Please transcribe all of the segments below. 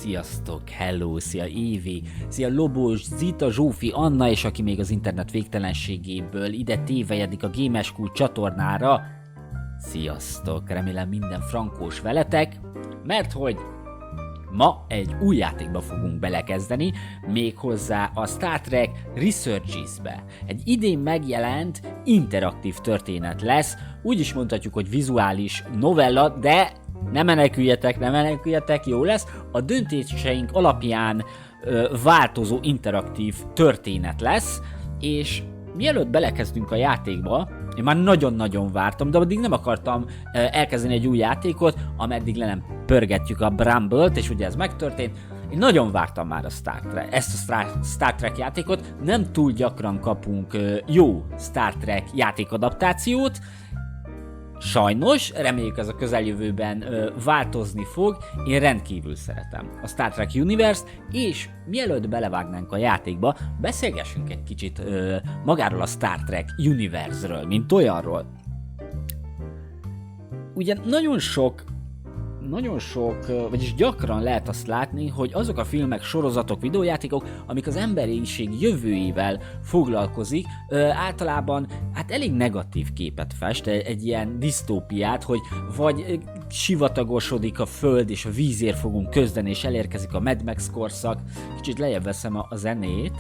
Sziasztok, hello, szia Évi, szia Lobos, Zita, Zsófi, Anna, és aki még az internet végtelenségéből ide tévejedik a Gémeskút csatornára. Sziasztok, remélem minden frankós veletek, mert hogy ma egy új játékba fogunk belekezdeni, méghozzá a Star Trek Resurgence-be. Egy idén megjelent interaktív történet lesz, úgy is mondhatjuk, hogy vizuális novella, de ne meneküljetek, jó lesz. A döntéseink alapján változó interaktív történet lesz, és mielőtt belekezdünk a játékba, én már nagyon-nagyon vártam, de addig nem akartam elkezdeni egy új játékot, ameddig le nem pörgetjük a Bramble-t, és ugye ez megtörtént. Én nagyon vártam már ezt a Star Trek játékot, nem túl gyakran kapunk jó Star Trek játékadaptációt, sajnos, reméljük ez a közeljövőben változni fog, én rendkívül szeretem a Star Trek Universe-t, és mielőtt belevágnánk a játékba, beszélgessünk egy kicsit magáról a Star Trek Universe-ről, mint olyanról. Ugye nagyon sok, vagyis gyakran lehet azt látni, hogy azok a filmek, sorozatok, videójátékok, amik az emberiség jövőjével foglalkozik, általában hát elég negatív képet fest, egy ilyen disztópiát, hogy vagy sivatagosodik a föld, és a vízért fogunk küzdeni, és elérkezik a Mad Max korszak, kicsit lejjebb veszem a zenét,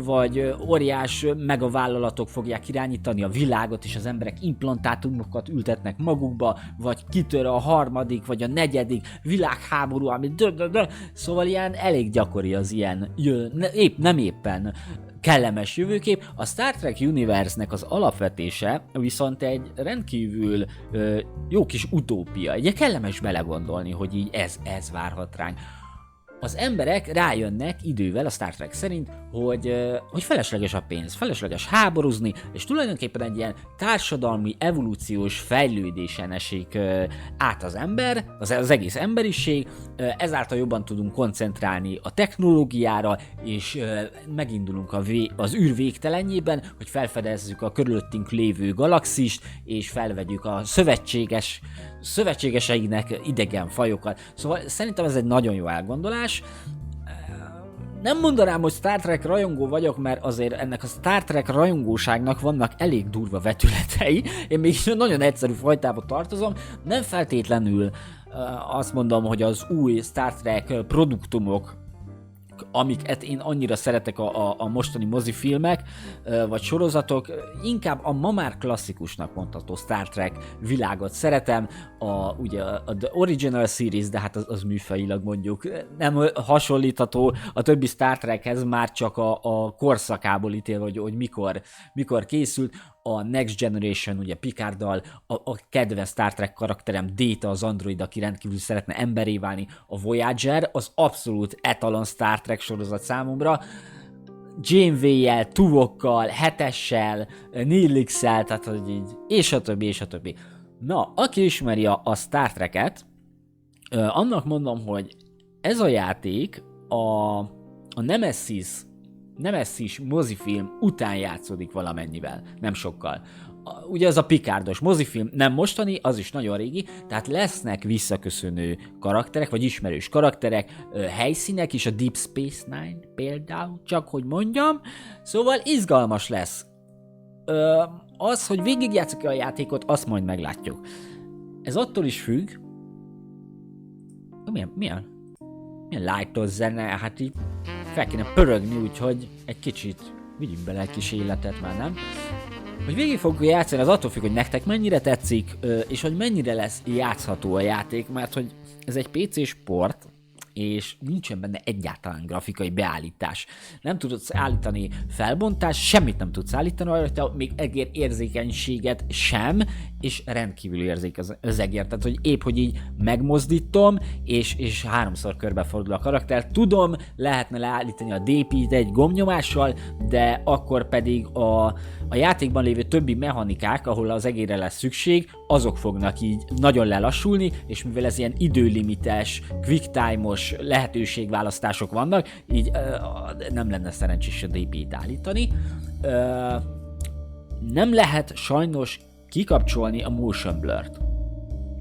vagy óriás megavállalatok fogják irányítani a világot, és az emberek implantátumokat ültetnek magukba, vagy kitör a harmadik, vagy a negyedik világháború, ami szóval ilyen elég gyakori az ilyen, nem éppen kellemes jövőkép. A Star Trek Universe-nek az alapvetése viszont egy rendkívül jó kis utópia, egy kellemes belegondolni, hogy így ez várhat ránk. Az emberek rájönnek idővel a Star Trek szerint, hogy felesleges a pénz, felesleges háborúzni, és tulajdonképpen egy ilyen társadalmi, evolúciós fejlődésen esik át az ember, az egész emberiség, ezáltal jobban tudunk koncentrálni a technológiára, és megindulunk az űr végtelenjében, hogy felfedezzük a körülöttünk lévő galaxist, és felvegyük a szövetségeseinek idegen fajokat. Szóval szerintem ez egy nagyon jó elgondolás. Nem mondanám, hogy Star Trek rajongó vagyok, mert azért ennek a Star Trek rajongóságnak vannak elég durva vetületei. Én még nagyon egyszerű fajtába tartozom. Nem feltétlenül azt mondom, hogy az új Star Trek produktumok, amiket én annyira szeretek a mostani mozifilmek, vagy sorozatok, inkább a ma már klasszikusnak mondható Star Trek világot szeretem, ugye a The Original Series, de hát az műfajilag mondjuk nem hasonlítható a többi Star Trekhez, már csak a korszakából ítélve, hogy mikor készült. A Next Generation, ugye Picarddal, a kedvenc Star Trek karakterem Data, az android, aki rendkívül szeretne emberé válni, a Voyager, az abszolút etalon Star Trek sorozat számomra, Janeway-jel, Tuvokkal, Hetessel, Neelix-el, tehát hogy így, és a többi. Na, aki ismeri a Star Trek-et, annak mondom, hogy ez a játék a Nemesis mozifilm után játszódik valamennyivel, nem sokkal. Ugye az a Picardos mozifilm nem mostani, az is nagyon régi, tehát lesznek visszaköszönő karakterek, vagy ismerős karakterek, helyszínek is, a Deep Space Nine például, csak hogy mondjam, szóval izgalmas lesz. Az, hogy végigjátszok a játékot, azt majd meglátjuk. Ez attól is függ, milyen lightos zene, hát így fel kéne pörögni, úgyhogy egy kicsit vigyünk bele egy kis életet, már nem. Hogy végig fogjuk játszani, az attól függ, hogy nektek mennyire tetszik, és hogy mennyire lesz játszható a játék, mert hogy ez egy PC sport, és nincsen benne egyáltalán grafikai beállítás. Nem tudsz állítani felbontást, semmit nem tudsz állítani rajta, még egér érzékenységet sem, és rendkívül érzék az egér. Tehát, hogy épp, hogy így megmozdítom, és háromszor körbefordul a karakter. Tudom, lehetne leállítani a DP-t egy gombnyomással, de akkor pedig a játékban lévő többi mechanikák, ahol az egérre lesz szükség, azok fognak így nagyon lelassulni, és mivel ez ilyen időlimites, quick time-os lehetőségválasztások vannak, így nem lenne szerencsés a DP-t állítani. Nem lehet sajnos kikapcsolni a motion blur-t.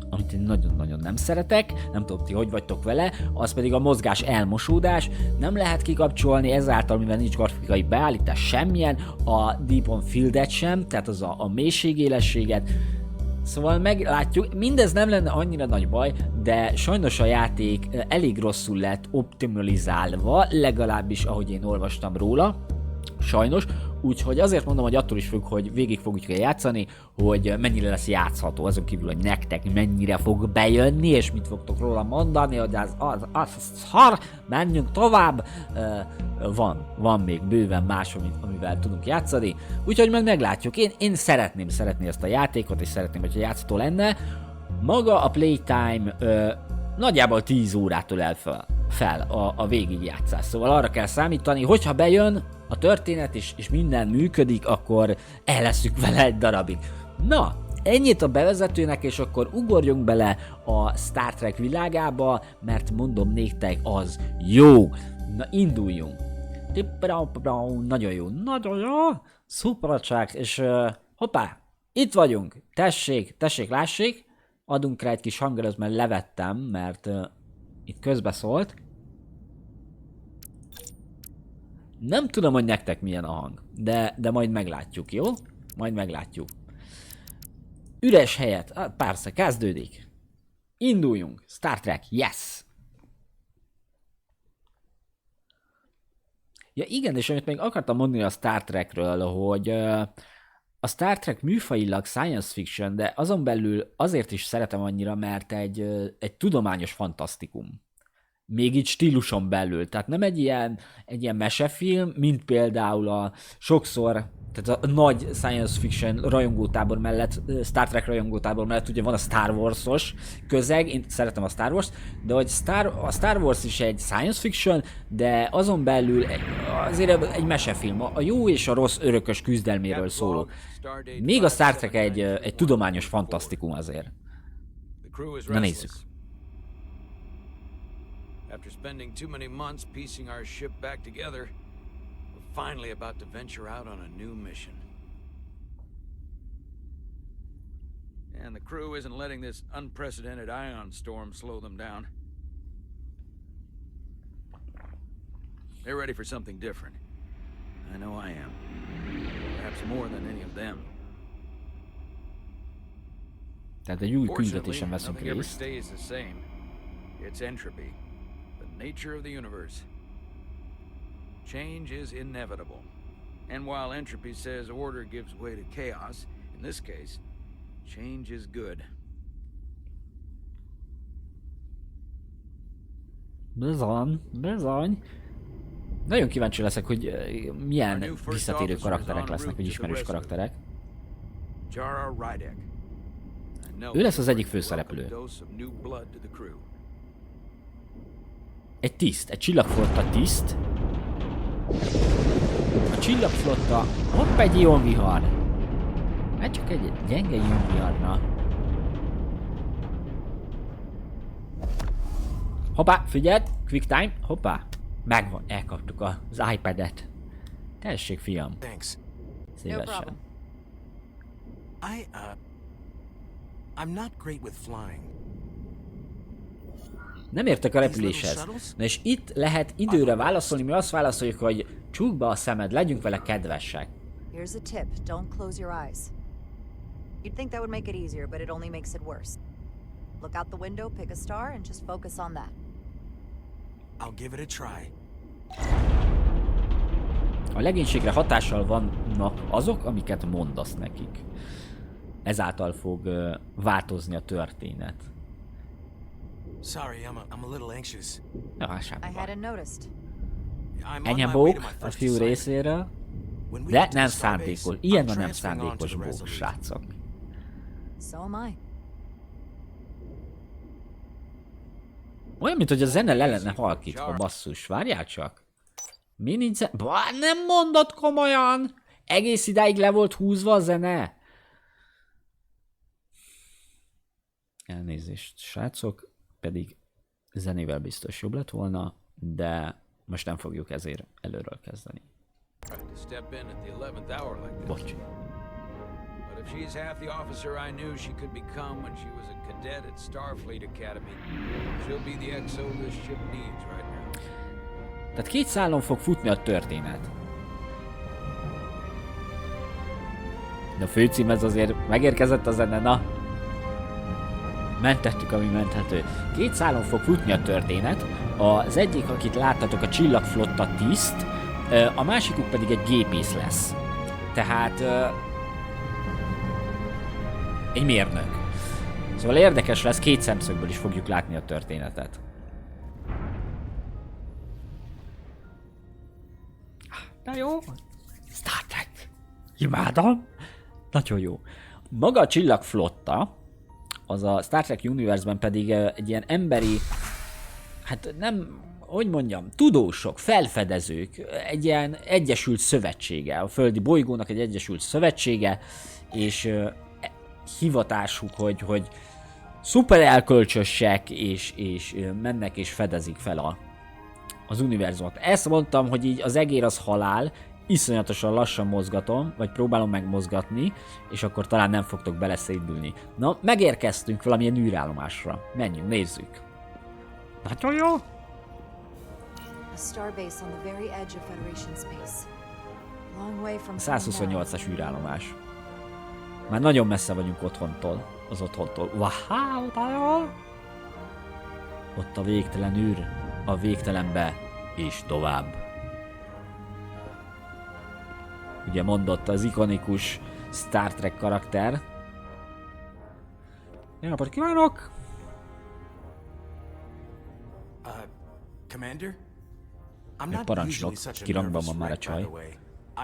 amit én nagyon-nagyon nem szeretek, nem tudom ti hogy vagytok vele, az pedig a mozgás elmosódás, nem lehet kikapcsolni, ezáltal mivel nincs grafikai beállítás semmilyen, a Deep on Fieldet sem, tehát az a mélységélességet. Szóval meglátjuk, mindez nem lenne annyira nagy baj, de sajnos a játék elég rosszul lett optimalizálva, legalábbis ahogy én olvastam róla, sajnos, úgyhogy azért mondom, hogy attól is függ, hogy végig fogjuk játszani, hogy mennyire lesz játszható, azon kívül, hogy nektek mennyire fog bejönni, és mit fogtok róla mondani, hogy az szar, menjünk tovább, van még bőven más, amivel tudunk játszani, úgyhogy majd meglátjuk. Én szeretném ezt a játékot, és szeretném, hogyha játszható lenne. Maga a playtime nagyjából 10 órától el fel a végigjátszás, szóval arra kell számítani, hogyha bejön a történet és minden működik, akkor el leszünk vele egy darabig. Na, ennyit a bevezetőnek, és akkor ugorjunk bele a Star Trek világába, mert mondom néktek, az jó. Na, induljunk. Nagyon jó, szupercsák, és hoppá, itt vagyunk. Tessék, lássék. Adunk rá egy kis hangerőt, mert levettem, mert itt közbeszólt. Nem tudom, hogy nektek milyen a hang, de majd meglátjuk, jó? Majd meglátjuk. Üres helyet, persze, kezdődik. Induljunk, Star Trek, yes! Ja igen, és amit még akartam mondani a Star Trekről, hogy a Star Trek műfajilag science fiction, de azon belül azért is szeretem annyira, mert egy tudományos fantasztikum. Még így stíluson belül. Tehát nem egy ilyen mesefilm, mint például a sokszor, tehát a nagy science fiction rajongótábor mellett, Star Trek rajongótábor mellett ugye van a Star Wars-os közeg, én szeretem a Star Wars-t, de hogy a Star Wars is egy science fiction, de azon belül azért egy mesefilm, a jó és a rossz örökös küzdelméről szóló. Még a Star Trek egy tudományos fantasztikum azért. Na nézzük. After spending too many months piecing our ship back together, we're finally about to venture out on a new mission. And the crew isn't letting this unprecedented ion storm slow them down. They're ready for something different. I know I am. Perhaps more than any of them. Tehát egy új küldetésen veszünk nothing ever részt. stays the same. It's entropy. Nature of the universe. Change is inevitable. And while entropy says order gives way to chaos, in this case, change is good. Bizony. Nagyon kíváncsi leszek, hogy milyen visszatérő karakterek lesznek, vagy ismerős karakterek. Ő lesz az egyik főszereplő. Egy tiszt, egy csillagflotta tiszt. A csillagflotta, hopp, egy ionvihar. Hát csak egy gyenge ionviharna. Hoppá, figyeld, quick time, hoppá. Megvan, elkaptuk az iPad-et. Tessék, fiam. Szívesen. I'm not great with flying. Nem értek a repüléshez. Na és itt lehet időre válaszolni, mi azt válaszoljuk, hogy csukd be a szemed, legyünk vele kedvesek. Here's a tip, don't close your eyes. You'd think that would make it easier, but it only makes it worse. Look out the window, pick a star, and just focus on that. I'll give it a try. A legénységre hatással vannak azok, amiket mondasz nekik. Ezáltal fog változni a történet. Sorry, I'm a little anxious. Ja, semmi I baj. hadn't noticed. Ennyi bók a fiú részéről, de nem szándékos. Ilyen a nem szándékos bók, srácok. So am I. Olyan, mint hogy a zene le lenne halkítva, basszus. Várjál csak. Mi nincs zene? Nem mondod komolyan! Egész idáig le volt húzva a zene? Elnézést, srácok. Pedig zenével biztos jobb lett volna, de most nem fogjuk ezért előről kezdeni. Bocs. But if she's half the officer I knew she could become when she was a cadet at Starfleet Academy, she'll be the XO this ship needs right now. Tehát 2 szálon fog futni a történet. De a főcím ez azért megérkezett a zene, na. Mentettük, ami menthető. 2 szálon fog futni a történet. Az egyik, akit láttatok, a csillagflotta tiszt, a másikuk pedig egy gépész lesz. Tehát... egy mérnök. Szóval érdekes lesz, 2 szemszögből is fogjuk látni a történetet. Na jó. Star Trek. Imádom. Nagyon jó. Maga a csillagflotta, az a Star Trek Universe-ben pedig egy ilyen emberi, hát nem, hogy mondjam, tudósok, felfedezők, egy ilyen egyesült szövetsége, a földi bolygónak egy egyesült szövetsége, és hivatásuk, hogy szuper elkölcsösek, és mennek és fedezik fel az univerzumot. Ezt mondtam, hogy így az egér az halál, iszonyatosan lassan mozgatom, vagy próbálom megmozgatni, és akkor talán nem fogtok beleszédülni. Na, megérkeztünk valamilyen űrállomásra. Menjünk, nézzük. Nagyon jó! A starbase on the very edge of Federation space. Long way from 128-as űrállomás. Már nagyon messze vagyunk otthontól. Az otthontól. Wow, nagyon! Ott a végtelen űr, a végtelenbe és tovább. Ugye mondotta az ikonikus Star Trek karakter. Jó napot kívánok! Commander? I'm Egy not parancsnok, usually such a kirangban van nervous már a wreck, by csaj. the way.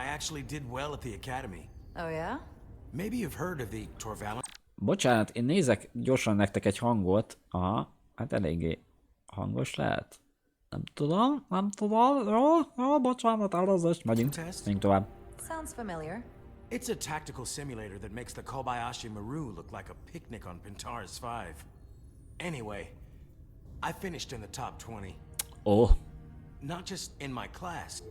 I actually did well at the academy. Oh yeah? Maybe you've heard of the Torvalin. Bocsánat, én nézek gyorsan nektek egy hangot. Aha, hát eléggé hangos lehet. Nem tudom. Jó, bocsánat, elnézést. Megyünk tovább. Sounds familiar. It's a tactical simulator that makes the Kobayashi Maru look like a picnic on Pintaris 5. Anyway, I finished in the top 20. Ó, Not just in my class.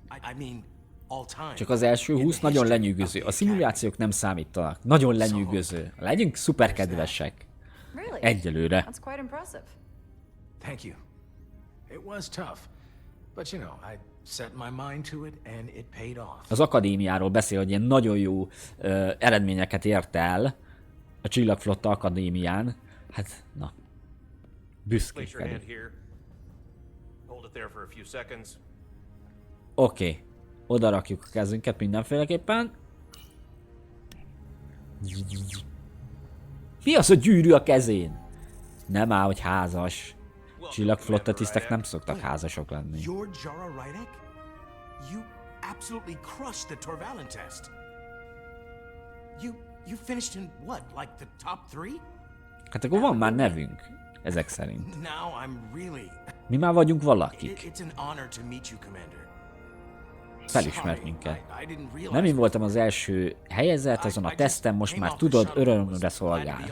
I mean, all time. csak az első 20 nagyon lenyűgöző. A szimulációk nem számítanak. Nagyon lenyűgöző. Legyünk szuper kedvesek. Really? Egyelőre. That's quite impressive. Thank you. It was tough, but you know, I set my mind to it and it paid off. Az akadémiáról beszél, hogy ilyen nagyon jó eredményeket ért el a Csillagflotta Akadémián. Hát, na. Büszkék Place your hand pedig. here. Hold it there for a few seconds. Oké. Oda rakjuk a kezünket mindenféleképpen. Mi az a gyűrű a kezén? Nem áll, hogy házas. Csillagflotta tisztek nem szoktak házasok lenni. You're Jara Rydek? You absolutely crushed the Torvalin test. You finished in what, like the top 3? Hát akkor van már nevünk. Ezek szerint. Now I'm really... Mi már vagyunk valakik. It's an honor to meet you, Commander. Felismert minket. I didn't realize Nem én voltam az első helyezett azon a teszten, most már tudod, örömömre szolgál.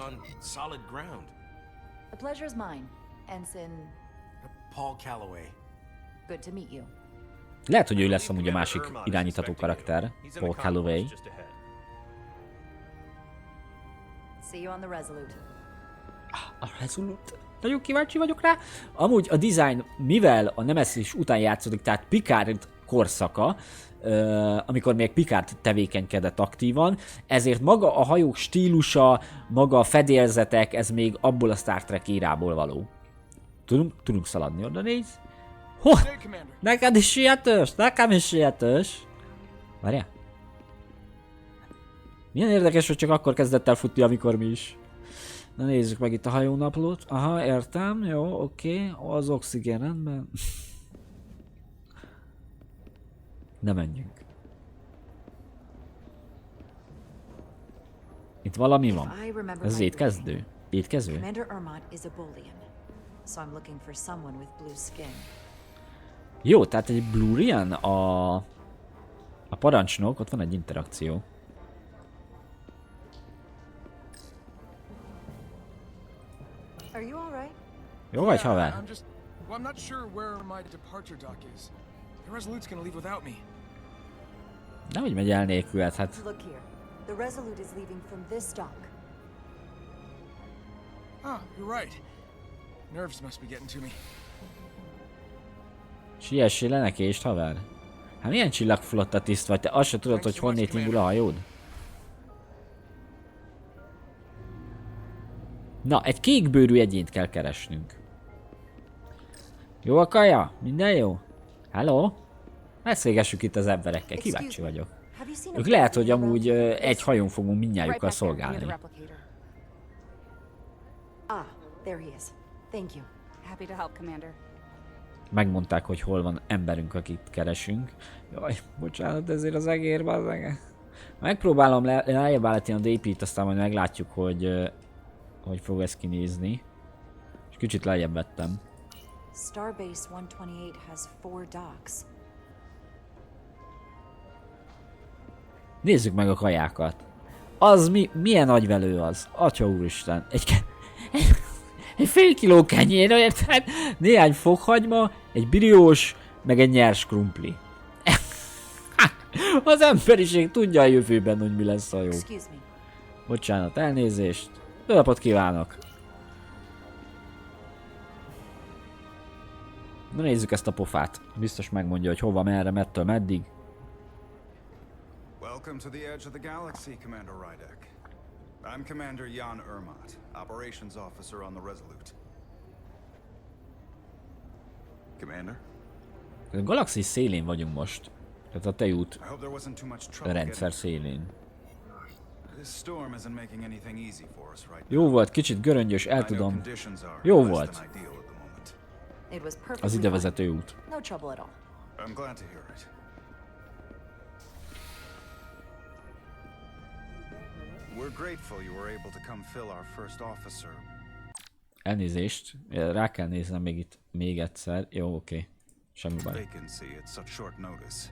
The pleasure's mine, Ensign. Paul Calloway. Good to meet you. Lehet, hogy ő lesz amúgy a másik irányítható karakter, He's in the Paul Calloway. concourse just ahead. See you on the Resolute. A Resolute. Nagyon kíváncsi vagyok rá. Amúgy a design, mivel a Nemesis után játszódik, tehát Picard korszaka, amikor még Picard tevékenykedett aktívan, ezért maga a hajók stílusa, maga a fedélzetek, ez még abból a Star Trek érából való. Tudunk szaladni, oda néz. Neked is sietős, nekem is sietős. Várjál. Milyen érdekes, hogy csak akkor kezdett el futni, amikor mi is. Na nézzük meg itt a hajónaplót. Aha, értem, jó, oké. Az oxigén, rendben. Ne menjünk. Itt valami van. Ez az étkezdő? Étkező? Commander Ermont is a Bolian, so I'm looking for someone with blue skin. Jó, tehát egy Blurian a parancsnok, ott van egy interakció. Are you all right? Jó vagy, haver? I'm not sure where my departure dock is. The Resolute's gonna leave without me. Nehogy megy el nélküled, hát. Look here. The Resolute is leaving from this dock. Oh, you're right. Nerves must be getting to me. Siessél le neki, és haver. Hát milyen csillagflotta tiszt vagy? Te azt se tudod, hogy honnét indul a hajód? Na, egy kékbőrű egyént kell keresnünk. Jó a kaja? Minden jó? Hello? Beszélgessük itt az emberekkel, kíváncsi vagyok. Ők lehet, hogy amúgy egy hajón fogunk mindnyájukkal szolgálni. Ah, there he is. Thank you. Happy to help, Commander. Megmondták, hogy hol van emberünk, akit keresünk. Jaj, bocsánat ezért az egér, bazzeg. Megpróbálom lejjebb állítani a DP-t, aztán majd meglátjuk, hogy fog ez kinézni. És kicsit lejjebb vettem. Starbase 128 has 4 docks. Nézzük meg a kajákat. Az milyen agyvelő az? Atya úristen. Egy fél kiló kenyér, érted? Néhány fokhagyma, egy briós, meg egy nyers krumpli. Az emberiség tudja a jövőben, hogy mi lesz a jó. Bocsánat, elnézést. Jó napot kívánok! Na nézzük ezt a pofát. Biztos megmondja, hogy hova, merre, mettől, meddig. Welcome to the edge of the galaxy, Commander Rydek. I'm Commander Jan Ermot, Operations Officer on the Resolute. Commander? A galaxis szélén vagyunk most. Tehát a tejút I hope there wasn't too much trouble rendszer getting... szélén. This storm isn't making anything easy for us right Jó volt, kicsit göröngyös, el tudom. Jó volt. Az idevezető út. No trouble at all. I'm glad to hear it. We're grateful you were able to come fill our first officer. Elnézést, rá kell néznem még egyszer. Jó, oké. Semmi baj. Vacancy at such short notice.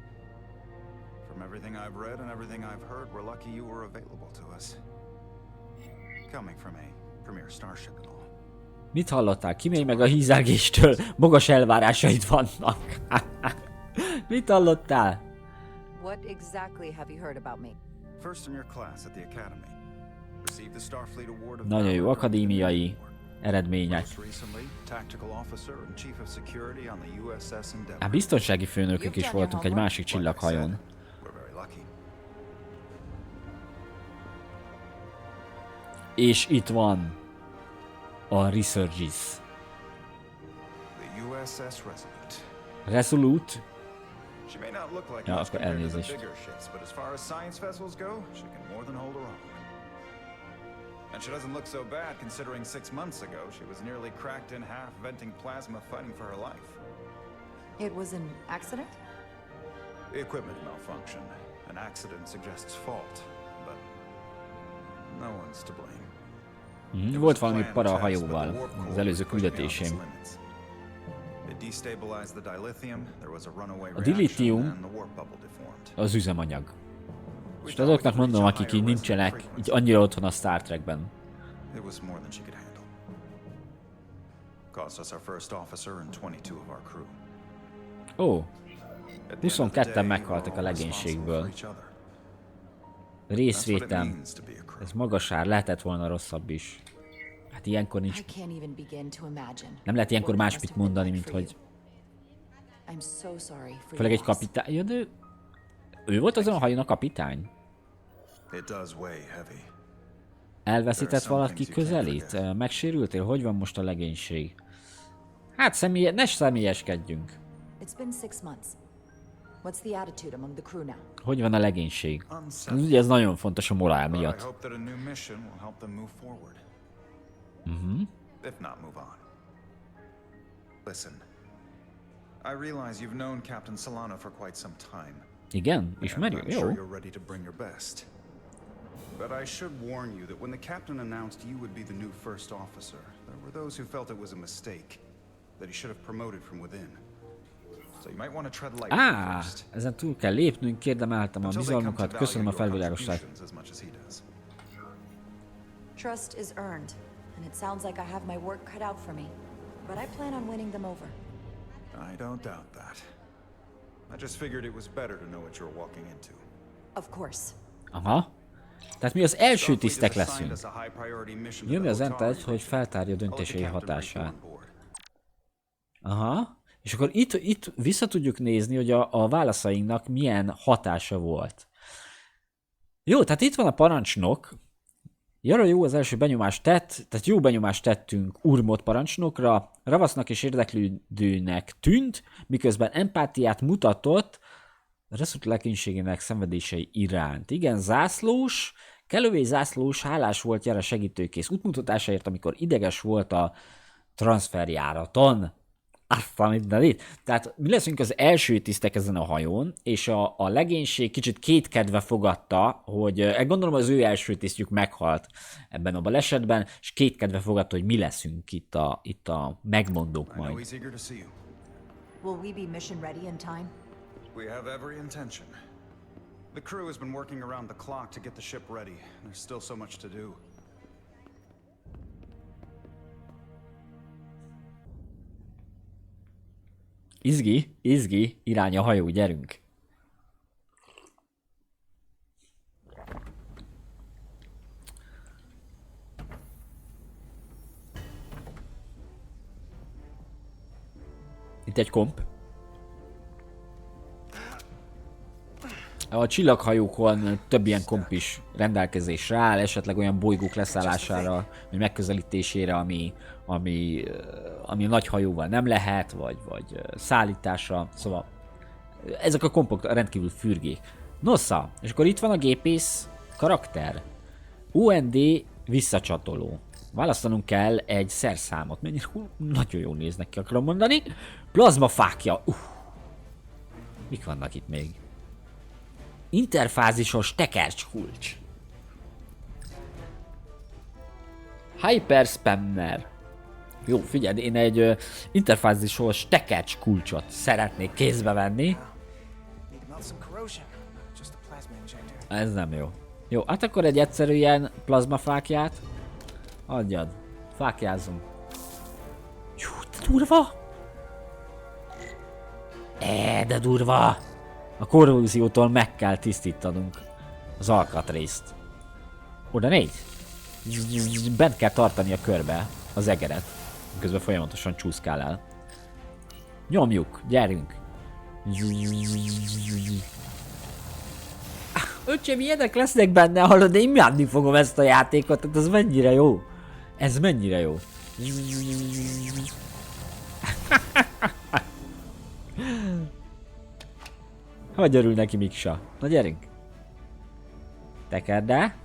From everything I've read and everything I've heard, we're lucky you were available to us. Coming from a premier starship and all. Mit hallottál? Kimély meg a hízelgéstől. Magas elvárásaid vannak. Mit hallottál? What exactly have you heard about me? First in your class at the academy. Received the Starfleet Award of Nagyon jó akadémiai eredmények. Hát biztonsági főnökök is voltunk egy másik csillaghajón. És itt van a Resurgence. Resolute. Ja, akkor elnézést. And she doesn't look so bad considering 6 months ago she was nearly cracked in half venting plasma fighting for her life. It was an accident? The equipment malfunction. An accident suggests fault, but no one's to blame. Volt valami para a hajóval az előző küldetésém. A dilithium az üzemanyag. És azoknak mondom, akik így nincsenek, így annyira otthon a Star Trekben. Ó, 22-en meghaltak a legénységből. Részvétem. Ez magas ár, lehetett volna rosszabb is. Hát ilyenkor nincs... Nem lehet ilyenkor másmit mondani, mint hogy... Főleg egy kapitány... Ja, de... Ő volt azon a hajón a kapitány? Elveszített valaki közelét? Megsérültél? Hogy van most a legénység? Hát ne személyeskedjünk. Hogy van a legénység? Ugye ez nagyon fontos a morál miatt. Igen, ismerjük, jó. But I should warn you that when the captain announced you would be the new first officer, there were those who felt it was a mistake, that he should have promoted from within. So you might want to tread lightly first. Ezen túl kell lépnünk, érdemeltem a bizalmukat, köszönöm a felvilágosítást. Trust is earned, and it sounds like I have my work cut out for me, but I plan on winning them over. I don't doubt that. I just figured it was better to know what you're walking into. Of course. Aha. Tehát mi az első tisztek leszünk. Nyomja az Enter-t, hogy feltárja döntései hatását. Aha. És akkor itt vissza tudjuk nézni, hogy a válaszainknak milyen hatása volt. Jó, tehát itt van a parancsnok. Jara jó az első benyomást tett, tehát jó benyomást tettünk Urmot parancsnokra, ravasznak és érdeklődőnek tűnt, miközben empátiát mutatott Resurgence legénységének szenvedései iránt. Igen, zászlós, kellővé zászlós, hálás volt Jara segítőkész útmutatásáért, amikor ideges volt a transferjáraton. Aztán mindenit. Tehát mi leszünk az első tisztek ezen a hajón, és a legénység kicsit kétkedve fogadta, hogy gondolom az ő első tisztjük meghalt ebben a balesetben, és kétkedve fogadta, hogy mi leszünk itt a megmondók majd. Will we be mission ready in time? We have every intention. The crew has been working around the clock to get the ship ready. There's still so much to do. Izgi, irány a hajó, gyerünk. Itt egy komp. A csillaghajókon több ilyen komp is rendelkezésre áll, esetleg olyan bolygók leszállására, vagy megközelítésére, ami a nagy hajóval nem lehet, vagy szállításra, szóval ezek a kompok rendkívül fürgék. Nosza, és akkor itt van a gépész karakter. UND visszacsatoló. Választanunk kell egy szerszámot. Mennyire nagyon jól néznek ki, akarom mondani. Plazmafákja. Mik vannak itt még? Interfázisos tekercskulcs. Hyperspammer. Jó, figyelj, én egy interfázisos tekercskulcsot szeretnék kézbe venni. Ez nem jó. Jó, hát akkor egy egyszerű ilyen plazmafákját adjad. Fákjázzunk. Jó, de durva! De durva! A korróziótól meg kell tisztítanunk az alkatrészt. Oda négy! Bent kell tartani a körbe az egeret. Közben folyamatosan csúszkál el. Nyomjuk, gyerünk! Öcsém, ilyenek lesznek benne, hallod, de imádni fogom ezt a játékot, tehát ez mennyire jó. Ez mennyire jó. Hogy örül neki Miksa? Na gyerünk! Tekerd el!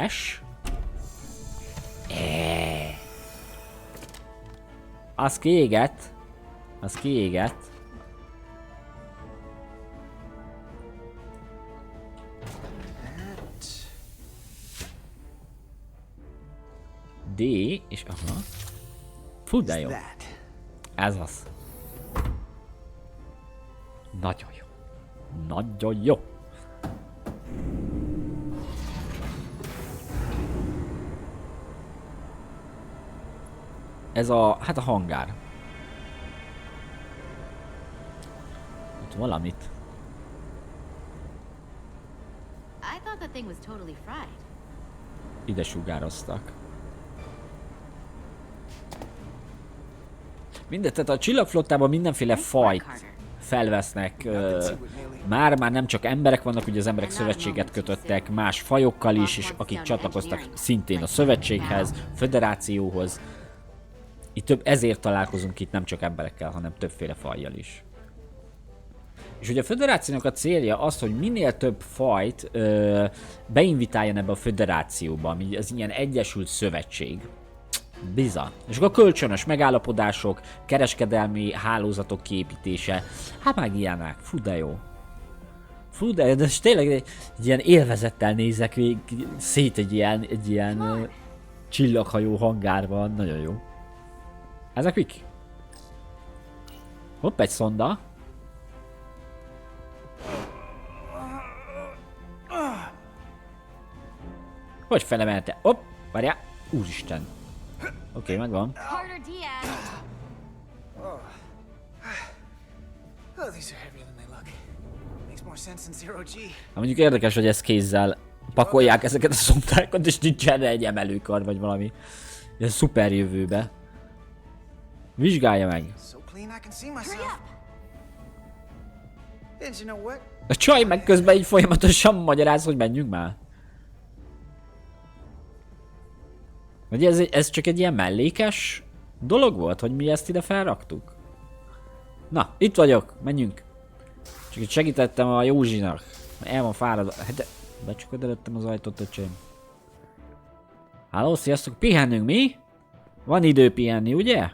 S. Az kiégett. Az kiégett. D és aha. Fú, de jó. Ez az. Nagyon jó. Nagyon jó. Ez hát a hangár. Itt valamit. I thought the thing was totally fried. Ide sugároztak. Mindegy, tehát a csillagflottában mindenféle fajt felvesznek. Már nem csak emberek vannak, ugye az emberek szövetséget kötöttek más fajokkal is, és akik csatlakoztak szintén a szövetséghez, föderációhoz. Ezért találkozunk itt nem csak emberekkel, hanem többféle fajjal is. És ugye a föderációnak a célja az, hogy minél több fajt beinvitáljon ebbe a föderációba, ami az ilyen egyesült szövetség. Bizony. És akkor kölcsönös megállapodások, kereskedelmi hálózatok kiépítése, hát meg ilyenek. Fú, de jó. Fú, de jó, de tényleg egy ilyen élvezettel nézek szét egy ilyen csillaghajó hangárban. Nagyon jó. Ezek mik? Hopp, egy szonda. Hogy felemelte? Hopp, várjál. Úristen. Oké, megvan. more sense than zero G. Mondjuk érdekes, hogy ezt kézzel pakolják ezeket a szondákat, és nincs erre egy emelőkar, vagy valami. Ilyen szuper jövőbe. Vizsgálja meg. So clean I can see myself. And you know what? A csaj meg közben így folyamatosan magyaráz, hogy menjünk már. Vagy ez csak egy ilyen mellékes dolog volt, hogy mi ezt ide felraktuk? Na, itt vagyok, menjünk. Csak itt segítettem a Józsinak. El van fáradva. Hát de becsukod előttem az ajtót, öcsém. Háló, sziasztok, pihennünk mi? Van idő pihenni, ugye?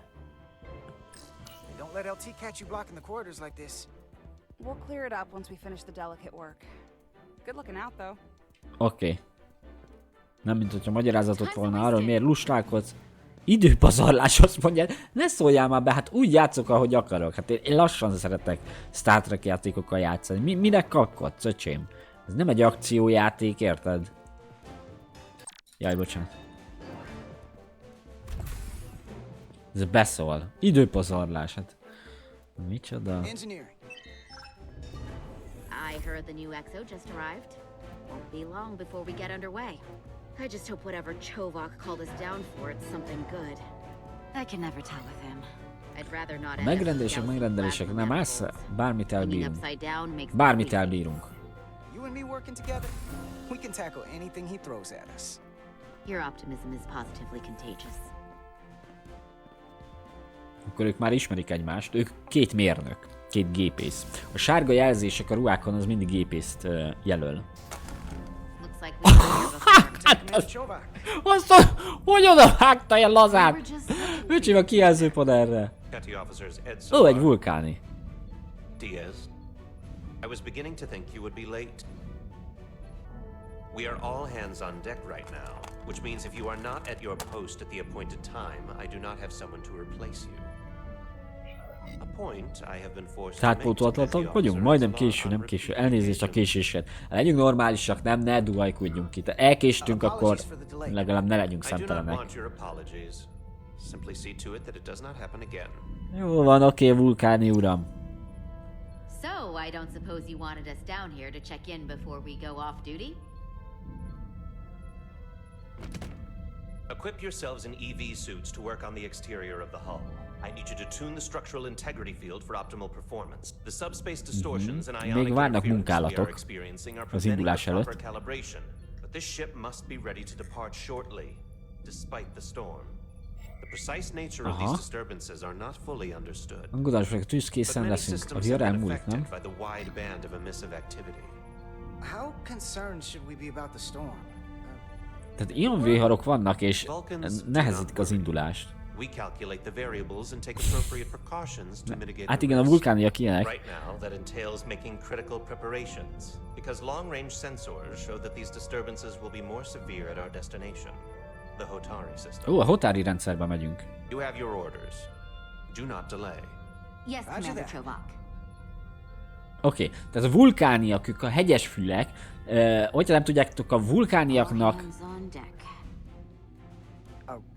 Don't let LT catch you blocking the corridors like this. We'll clear it up once we finish the delicate work. Good looking out, though. Oké. Nem, mint hogyha magyarázatot volna arról, miért lustálkodsz. Időpazarlás, azt mondja, ne szóljál már be, hát úgy játszok, ahogy akarok. Hát én lassan szeretek Star Trek játékokkal játszani. Minek kapkodsz, öcsém? Ez nem egy akciójáték, érted? Jaj, bocsánat. Ez beszól. Időpazarlás, hát... Micsoda? Engineering. I heard the new EXO just arrived. Won't be long before we get underway. I just hope whatever Chovak called us down for, it's something good. I can never tell with him. I'd rather not end Megrendelések, nem állsz? Bármit elbírunk. Bármit elbírunk. You and me working together, we can tackle anything he throws at us. Your optimism is positively contagious. Akkor ők már ismerik egymást. Ők két mérnök, két gépész. A sárga jelzések a ruhákon az mindig gépészt jelöl. Azt hogy oda vágta ilyen lazán? Öcsém a kijelzőpad erre. Ó, egy vulkáni. Diaz, I was beginning to think you would be late. We are all hands on deck right now, which means if you are not at your post at the appointed time, I do not have someone to replace you. A point I have been forced to make. Tátpótoltatok vagyunk? Majdnem késő, nem késő. Elnézést a késésért. Legyünk normálisak, ne duhajkodjunk itt. Elkéstünk, akkor legalább ne legyünk szemtelenek. Jó van, oké, vulkáni uram. So, I don't suppose you wanted us down here to check in before we go off duty? Equip yourselves in EV suits to work on the exterior of the hull. I need you to tune the structural integrity field for optimal performance. The subspace distortions and ionic interference we are experiencing are preventing the proper calibration. But this ship must be ready to depart shortly, despite the storm. The precise nature of these disturbances are not fully understood. Angodásra tűzkészen leszünk. A vihar elmúlik, nem? By the wide band of emissive activity. How concerned should we be about the storm? Tehát ilyen viharok vannak, és nehezítik az indulást. Hát igen, a vulkániak ilyenek. Right now, that entails making critical preparations, because long-range sensors show that these disturbances will be more severe at our destination, the Hotari system. Ó, a Hotari rendszerbe megyünk. You have your orders. Do not delay. Yes, Commander Chovak. Oké, tehát a vulkániak, ők a hegyes fülek, hogyha nem tudjátok, a vulkániaknak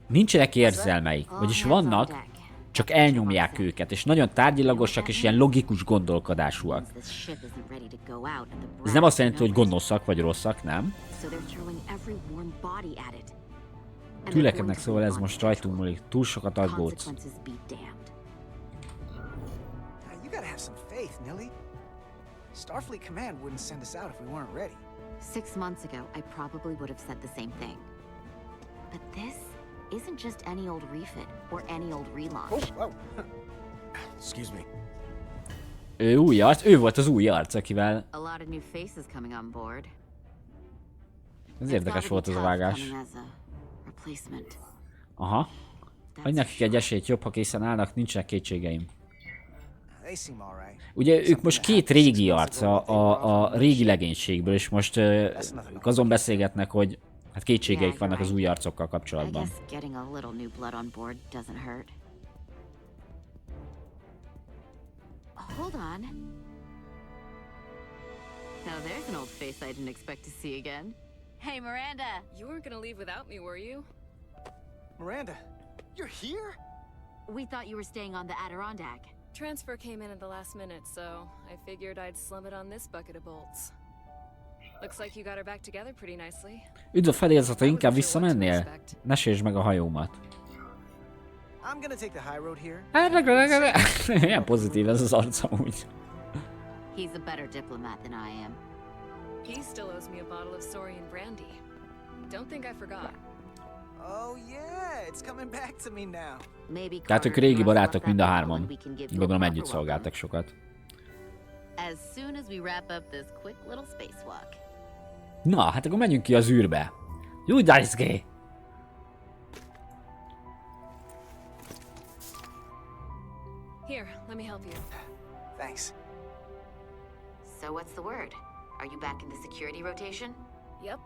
nincsenek érzelmeik, vagyis vannak, csak elnyomják őket, és nagyon tárgyilagosak és ilyen logikus gondolkodásúak. Ez nem azt jelenti, hogy gonoszak vagy rosszak, nem? Tülekednek, szóval ez most rajtunk múlik, túl sokat aggódsz. Starfleet Command wouldn't send us out if we weren't ready. 6 months ago, I probably would have said the same thing. But this isn't just any old refit or any old relaunch. Oh, excuse me. Ő új arc, ő volt az új arc, akivel... A lot of new faces coming on board. Ez érdekes volt az a vágás. Aha. Adj nekik egy esélyt, jobb, ha készen állnak, nincsenek kétségeim. Ugye ők most két régi arc a régi legénységből, és most azon beszélgetnek, hogy hát kétségeik vannak az új arcokkal kapcsolatban. Hold on. Now there's an old face I didn't expect to see again. Hey, Miranda! You weren't gonna leave without me, were you? Miranda, you're here? We thought you were staying on the Adirondack. Transfer came in at the last minute, so I figured I'd slum it on this bucket of bolts. Looks like you got her back together pretty nicely. Üdv a fedélzete, inkább visszamennél? Ne sértsd meg a hajómat. I'm gonna take the high road here. Ilyen pozitív ez az arca úgy. He's a better diplomat than I am. He still owes me a bottle of Saurian brandy. Don't think I forgot. Oh yeah, it's coming back to me now. Maybe. Tehát ők régi barátok mind a hárman. Gondolom együtt szolgáltak sokat. As soon as we wrap up this quick little spacewalk. Na, hát akkor menjünk ki az űrbe. Jó, Daisuke! Here, let me help you. Thanks. So what's the word? Are you back in the security rotation? Yep.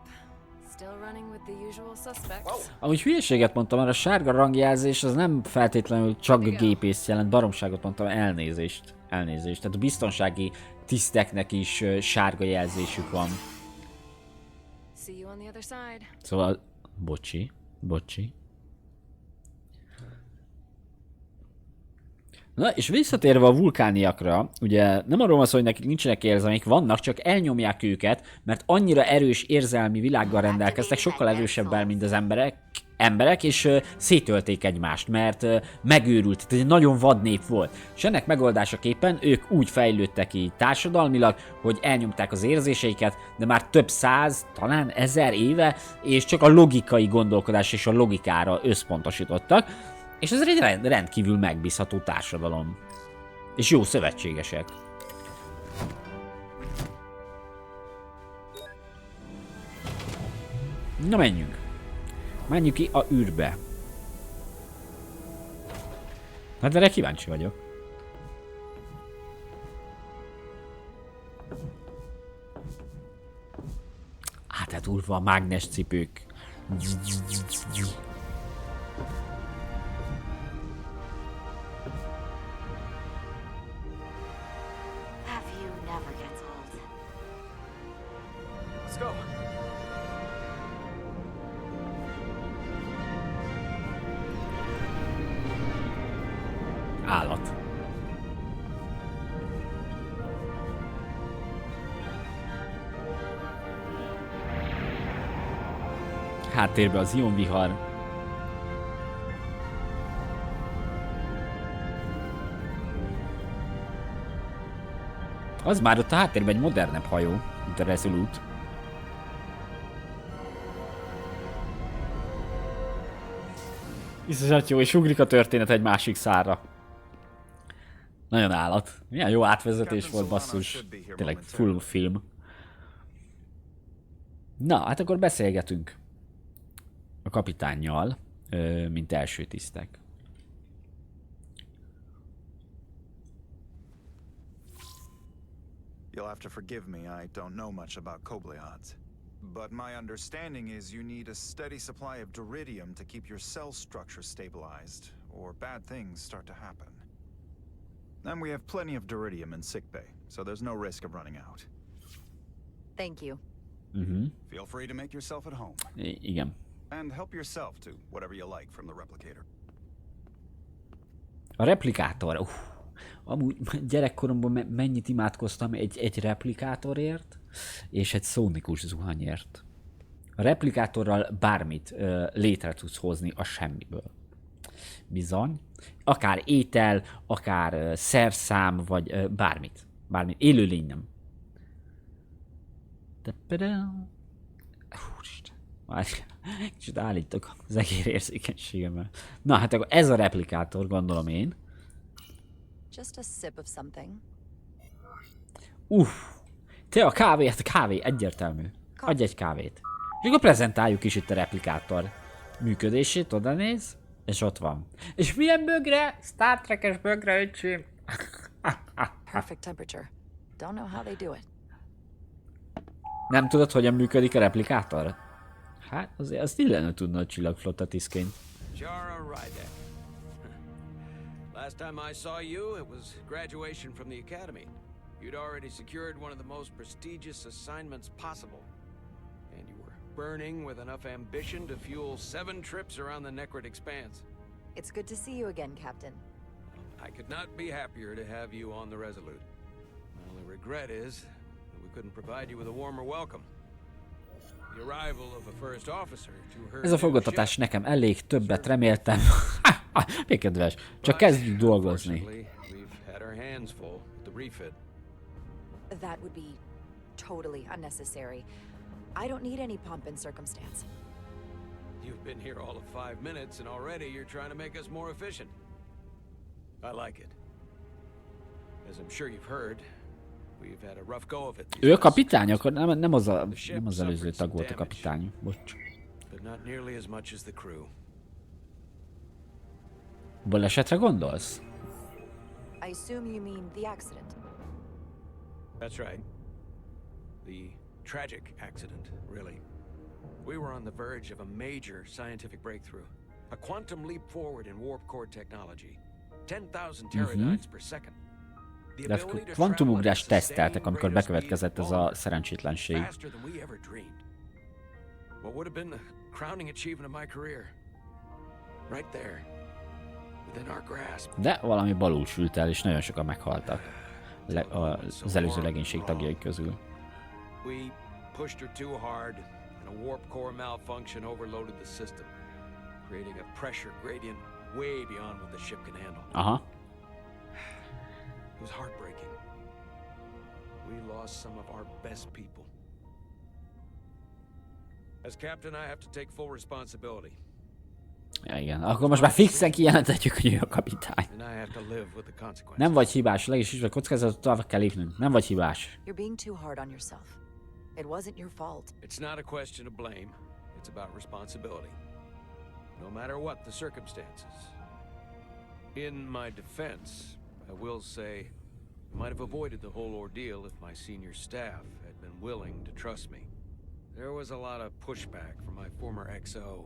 Still running with the usual suspects. Ahogy hülyeséget mondtam, mert a sárga rangjelzés az nem feltétlenül csak gépészt jelent, baromságot mondtam, elnézést. Elnézést. Tehát a biztonsági tiszteknek is sárga jelzésük van. See you on the other side. Szóval, bocsi. Na, és visszatérve a vulkániakra, ugye nem arról van szó, hogy nekik nincsenek érzelmek, vannak, csak elnyomják őket, mert annyira erős érzelmi világgal rendelkeztek, sokkal erősebbel, mint az emberek, és szétölték egymást, mert megőrült, ez egy nagyon vad nép volt. És ennek megoldásaképpen ők úgy fejlődtek ki társadalmilag, hogy elnyomták az érzéseiket, de már több száz, talán 1000 éve, és csak a logikai gondolkodás és a logikára összpontosítottak. És ez egy rendkívül megbízható társadalom. És jó szövetségesek. Na menjünk. Menjünk ki a űrbe. Hát erre kíváncsi vagyok. Átúrva a mágnes cipők. Állat. Háttérben az ionvihar. Az már ott a háttérben egy modernebb hajó, mint a Resolute. Iszonyat jó, és ugrik a történet egy másik szárra. Nagyon állat. Milyen jó átvezetés volt, basszus. Tényleg full film. Na, hát akkor beszélgetünk a kapitánnyal, mint első tisztek. You'll have to forgive me, I don't know much about Kobleods. But my understanding is you need a steady supply of duridium to keep your cell structure stabilized, or bad things start to happen. And we have plenty of duridium in sickbay, so there's no risk of running out. Thank you. Feel free to make yourself at home. Igen. And help yourself to whatever you like from the replicator. A replikátor. Amúgy gyerekkoromban mennyit imádkoztam egy replikátorért, és egy szónikus zuhanyért. A replikátorral bármit létre tudsz hozni a semmiből. Bizony. Akár étel, akár szerszám, vagy bármit. Bármit. Élőlény nem. Úristen. Kicsit állítok az egész érzékenységemmel. Na, hát akkor ez a replikátor, gondolom én. Just a sip of something. Te a kávé egyértelmű. Adj egy kávét. És akkor prezentáljuk is itt a replikátor működését, oda néz, és ott van. És milyen bögre? Star Trek-es bögre, öcsém. Perfect temperature. Don't know how they do it. Nem tudod, hogyan működik a replikátor? Hát azért azt ilyenül tudna a csillagflotta tisztként. Last time I saw you, it was graduation from the academy. You'd already secured one of the most prestigious assignments possible. And you were burning with enough ambition to fuel 7 trips around the Necrid Expanse. It's good to see you again, Captain. I could not be happier to have you on the Resolute. My only regret is that we couldn't provide you with a warmer welcome. The arrival of a first officer to her. Ez a fogadtatás nekem elég, többet reméltem. Mi kedves, csak kezdjük dolgozni. That would be totally unnecessary. I don't need any pomp and circumstance. You've been here all of 5 minutes and already you're trying to make us more efficient. I like it. As I'm sure you've heard, we've had a rough go of it. Ő a kapitány, akkor nem az előző tag volt a kapitány. Bocs. But not nearly as much as the crew. Balesetre gondolsz? I assume you mean the accident. That's right. The tragic accident, really. We were on the verge of a major scientific breakthrough. A quantum leap forward in warp core technology. 10,000 teradynes per second. De kvantumugrást teszteltek, amikor bekövetkezett ez a szerencsétlenség. What would have been the crowning achievement of my career? Right there. Within our grasp. De valami balul sült el, és nagyon sokan meghaltak az előző legénység tagjai közül. We pushed her too hard, and a warp core malfunction overloaded the system, creating a pressure gradient way beyond what the ship can handle. Aha. It was heartbreaking. We lost some of our best people. As captain, I have to take full responsibility. Ja, igen. Akkor most már fixen kijelentetjük, hogy ő a kapitány. Nem vagy hibás, legis is, vagy kockázatot tovább kell lépnünk. Nem vagy hibás. You're being too hard on yourself. It wasn't your fault. It's not a question of blame. It's about responsibility. No matter what the circumstances. In my defense, I will say I might have avoided the whole ordeal if my senior staff had been willing to trust me. There was a lot of pushback from my former XO.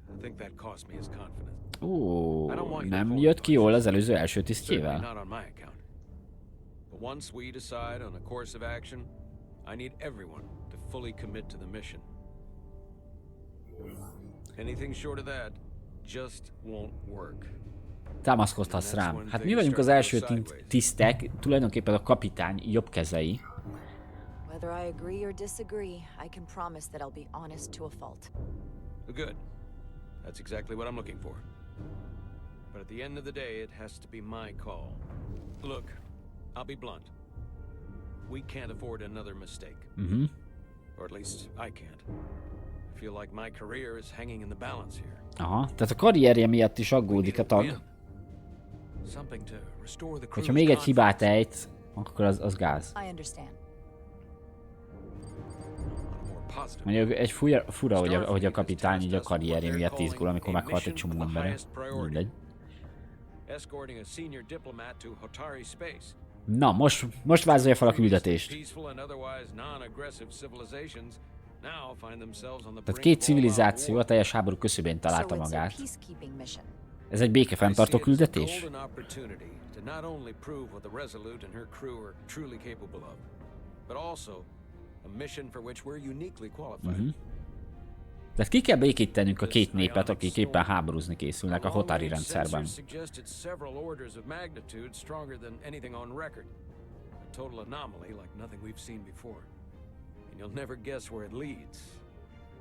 I think that cost me his confidence. Nem jött ki jól az előző első tisztjével? Not on my account. But once we decide on a course of action, I need everyone to fully commit to the mission. Anything short of that just won't work. Támaszkodhatsz rám. Hát mi vagyunk az első tisztek, tulajdonképpen a kapitány jobb kezei. Whether I agree or disagree, I can promise that I'll be honest to a fault. Good. That's exactly what I'm looking for. But at the end of the day, it has to be my call. Look, I'll be blunt. We can't afford another mistake. Or at least I can't. I feel like my career is hanging in the balance here. Aha, tehát a karrierje miatt is aggódik a tag. Hogyha még egy hibát ejt, akkor az gáz. Mondjuk egy fura, hogy a kapitány így a karrierje miatt izgul, amikor meghalt egy csomó embere. Mindegy. Na, most vázolja fel a küldetést. Tehát két civilizáció a teljes háború küszöbén találta magát. Ez egy békefenntartó küldetés? Tehát ki kell békítenünk a két népet, akik éppen háborúzni készülnek a Hotari rendszerben.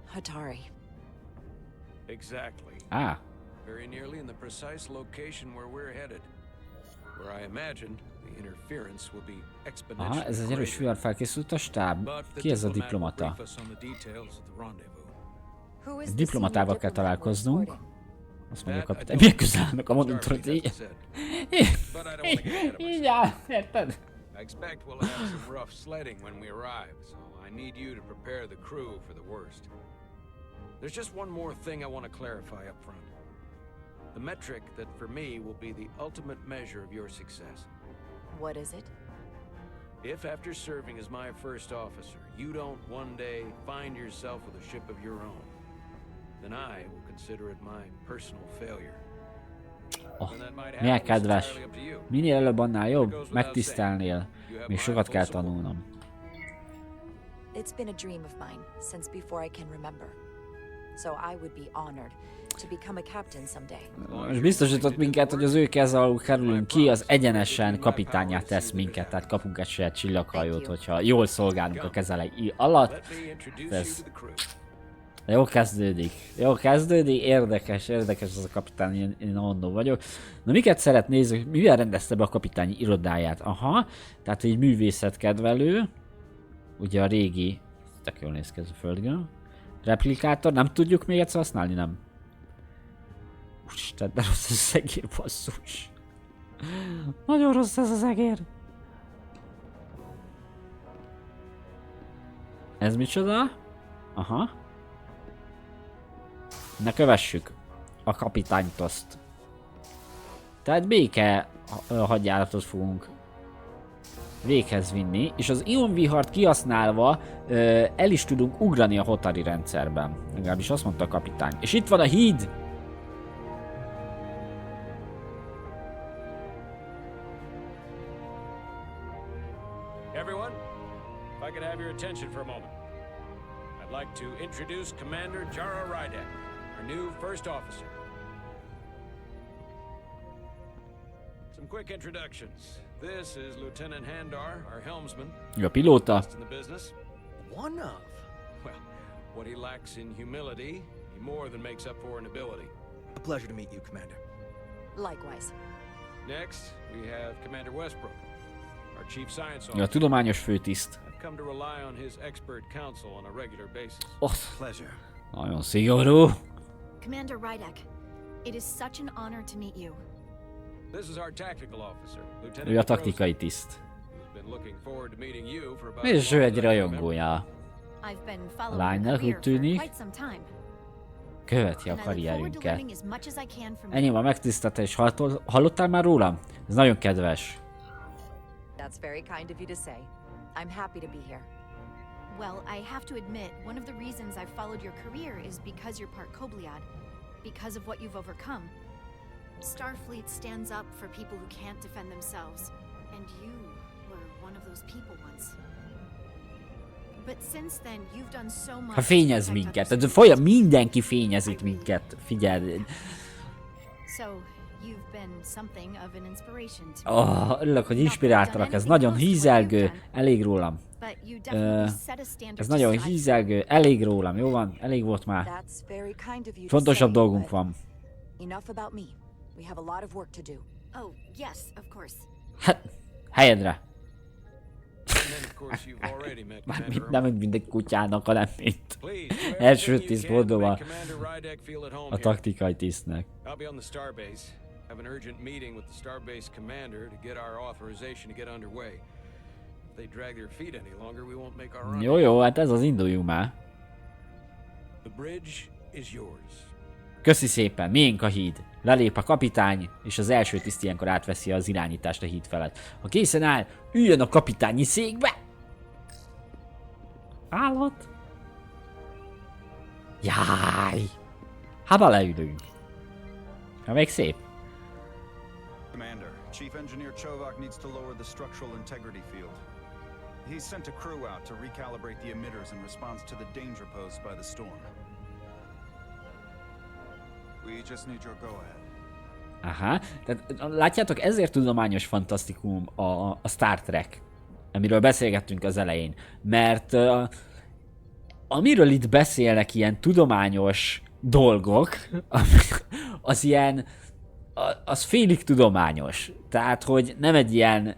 Hatari. Exactly. Ah. Very nearly in the precise location where we're headed. Where I imagined the interference will be exponential. Aha, ez egy erős fűvel felkészült a stáb. Ki ez a diplomata? Egy diplomatával kell találkoznunk. Azt mondja a kapitány. Milyen közel állnak a monitorot? Így áll, érted? I expect we'll have some rough sledding when we arrive, so I need you to prepare the crew for the worst. There's just one more thing I want to clarify up front. The metric that for me will be the ultimate measure of your success. What is it? If after serving as my first officer, you don't one day find yourself with a ship of your own, then I will consider it my personal failure. Milyen kedves. Minél előbb annál jobb, megtisztelnél. Még sokat kell tanulnom. It's been a dream of mine since before I can remember. so I would be honored to become a captain someday. Most biztosított minket, hogy az ő keze alól kerülünk ki, az egyenesen kapitányát tesz minket, tehát kapunk egy saját csillaghajót, hogyha jól szolgálunk a kezelei alatt. Ez jó kezdődik, érdekes az a kapitány, én annó vagyok. Na miket szeret nézni, mivel rendezte be a kapitányi irodáját? Aha, tehát egy művészetkedvelő, ugye a régi, tök jól néz ki ez a földgöm. Replikátor, nem tudjuk még egyszer használni, nem? Úristen, de rossz ez az egér, basszus. Nagyon rossz ez az egér. Ez micsoda? Aha. Ne kövessük a kapitánytoszt. Tehát béke hadjáratot fogunk véghez vinni, és az ionvihart kihasználva el is tudunk ugrani a hotari rendszerben. Legalábbis azt mondta a kapitány. És itt van a híd! Everyone, if I could have your attention for a moment. I'd like to introduce Commander Jara Rydek, our new first officer. Some quick introductions. This is Lieutenant Handar, our helmsman. A pilóta. In the business. One of. Well, what he lacks in humility, he more than makes up for in ability. A pleasure to meet you, Commander. Likewise. Next, we have Commander Westbrook, our chief science A officer. tudományos főtiszt. I've come to rely on his expert counsel on a regular basis. Pleasure. Nagyon szigorú. Commander Rydek, it is such an honor to meet you. This is our tactical officer, Ő a Lieutenant taktikai tiszt. who's been looking forward to meeting you for about És ő egy rajongója. I've been A following your lánynak career úgy for tűnik, quite some time. követi a And I look forward to karrierünket. learning as much as I can from Ennyi you. van megtiszteltetés. Hallottál már rólam? Ez nagyon kedves. That's very kind of you to say. I'm happy to be here. Well, I have to admit, one of the reasons I've followed your career is because you're part Kobliad, because of what you've overcome. Starfleet stands up for people who can't defend themselves, and you were one of those people once. But since then, you've done so much. Ha fényez minket, tehát mindenki fényezik minket, figyeld. So, you've been something of an inspiration to me. Örülök, hogy inspiráltalak, ez nagyon hízelgő, elég rólam. But you definitely set a standard Ez to nagyon strive for. hízelgő, elég rólam, jó van? Elég volt már. That's very kind of you to Fontosabb say, dolgunk but van. enough about me. We have a lot of work to do. Oh, yes, of course. Hát, helyedre. And then, of course, you've already met Mármint Commander nem mindegy kutyának, hanem mint Please, do everything első you tiszt can to mondom make Commander Rydek feel at home a here. taktikai tisztnek. I'll be on the starbase. Have an urgent meeting with the starbase commander to get our authorization to get underway. If they drag their feet any longer, we won't make our run. Jó, hát ez az, induljunk már. The bridge is yours. Köszi szépen, miénk a híd. Lelép a kapitány, és az első tiszt ilyenkor átveszi az irányítást a híd felett. Ha készen áll, üljön a kapitányi székbe! Állhat? Jaj! Hát beleülünk. Ha még szép. Commander, Chief Engineer Chovak needs to lower the structural integrity field. He's sent a crew out to recalibrate the emitters in response to the danger posed by the storm. We just need your go-ahead. Aha, tehát látjátok, ezért tudományos fantasztikum a Star Trek, amiről beszélgettünk az elején, mert amiről itt beszélnek ilyen tudományos dolgok, az ilyen, az félig tudományos, tehát hogy nem egy ilyen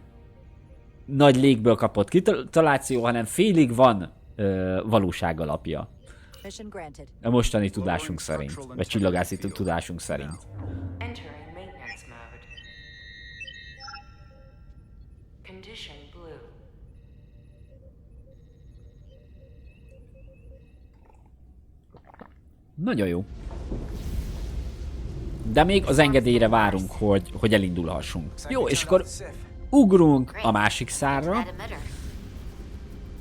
nagy légből kapott kitaláció, hanem félig van valóság alapja. Mission granted. A mostani tudásunk szerint, vagy csillagászati tudásunk szerint. Entering maintenance mode. Condition blue. Nagyon jó. De még az engedélyre várunk, hogy elindulhassunk. Jó, és akkor ugrunk a másik szárra.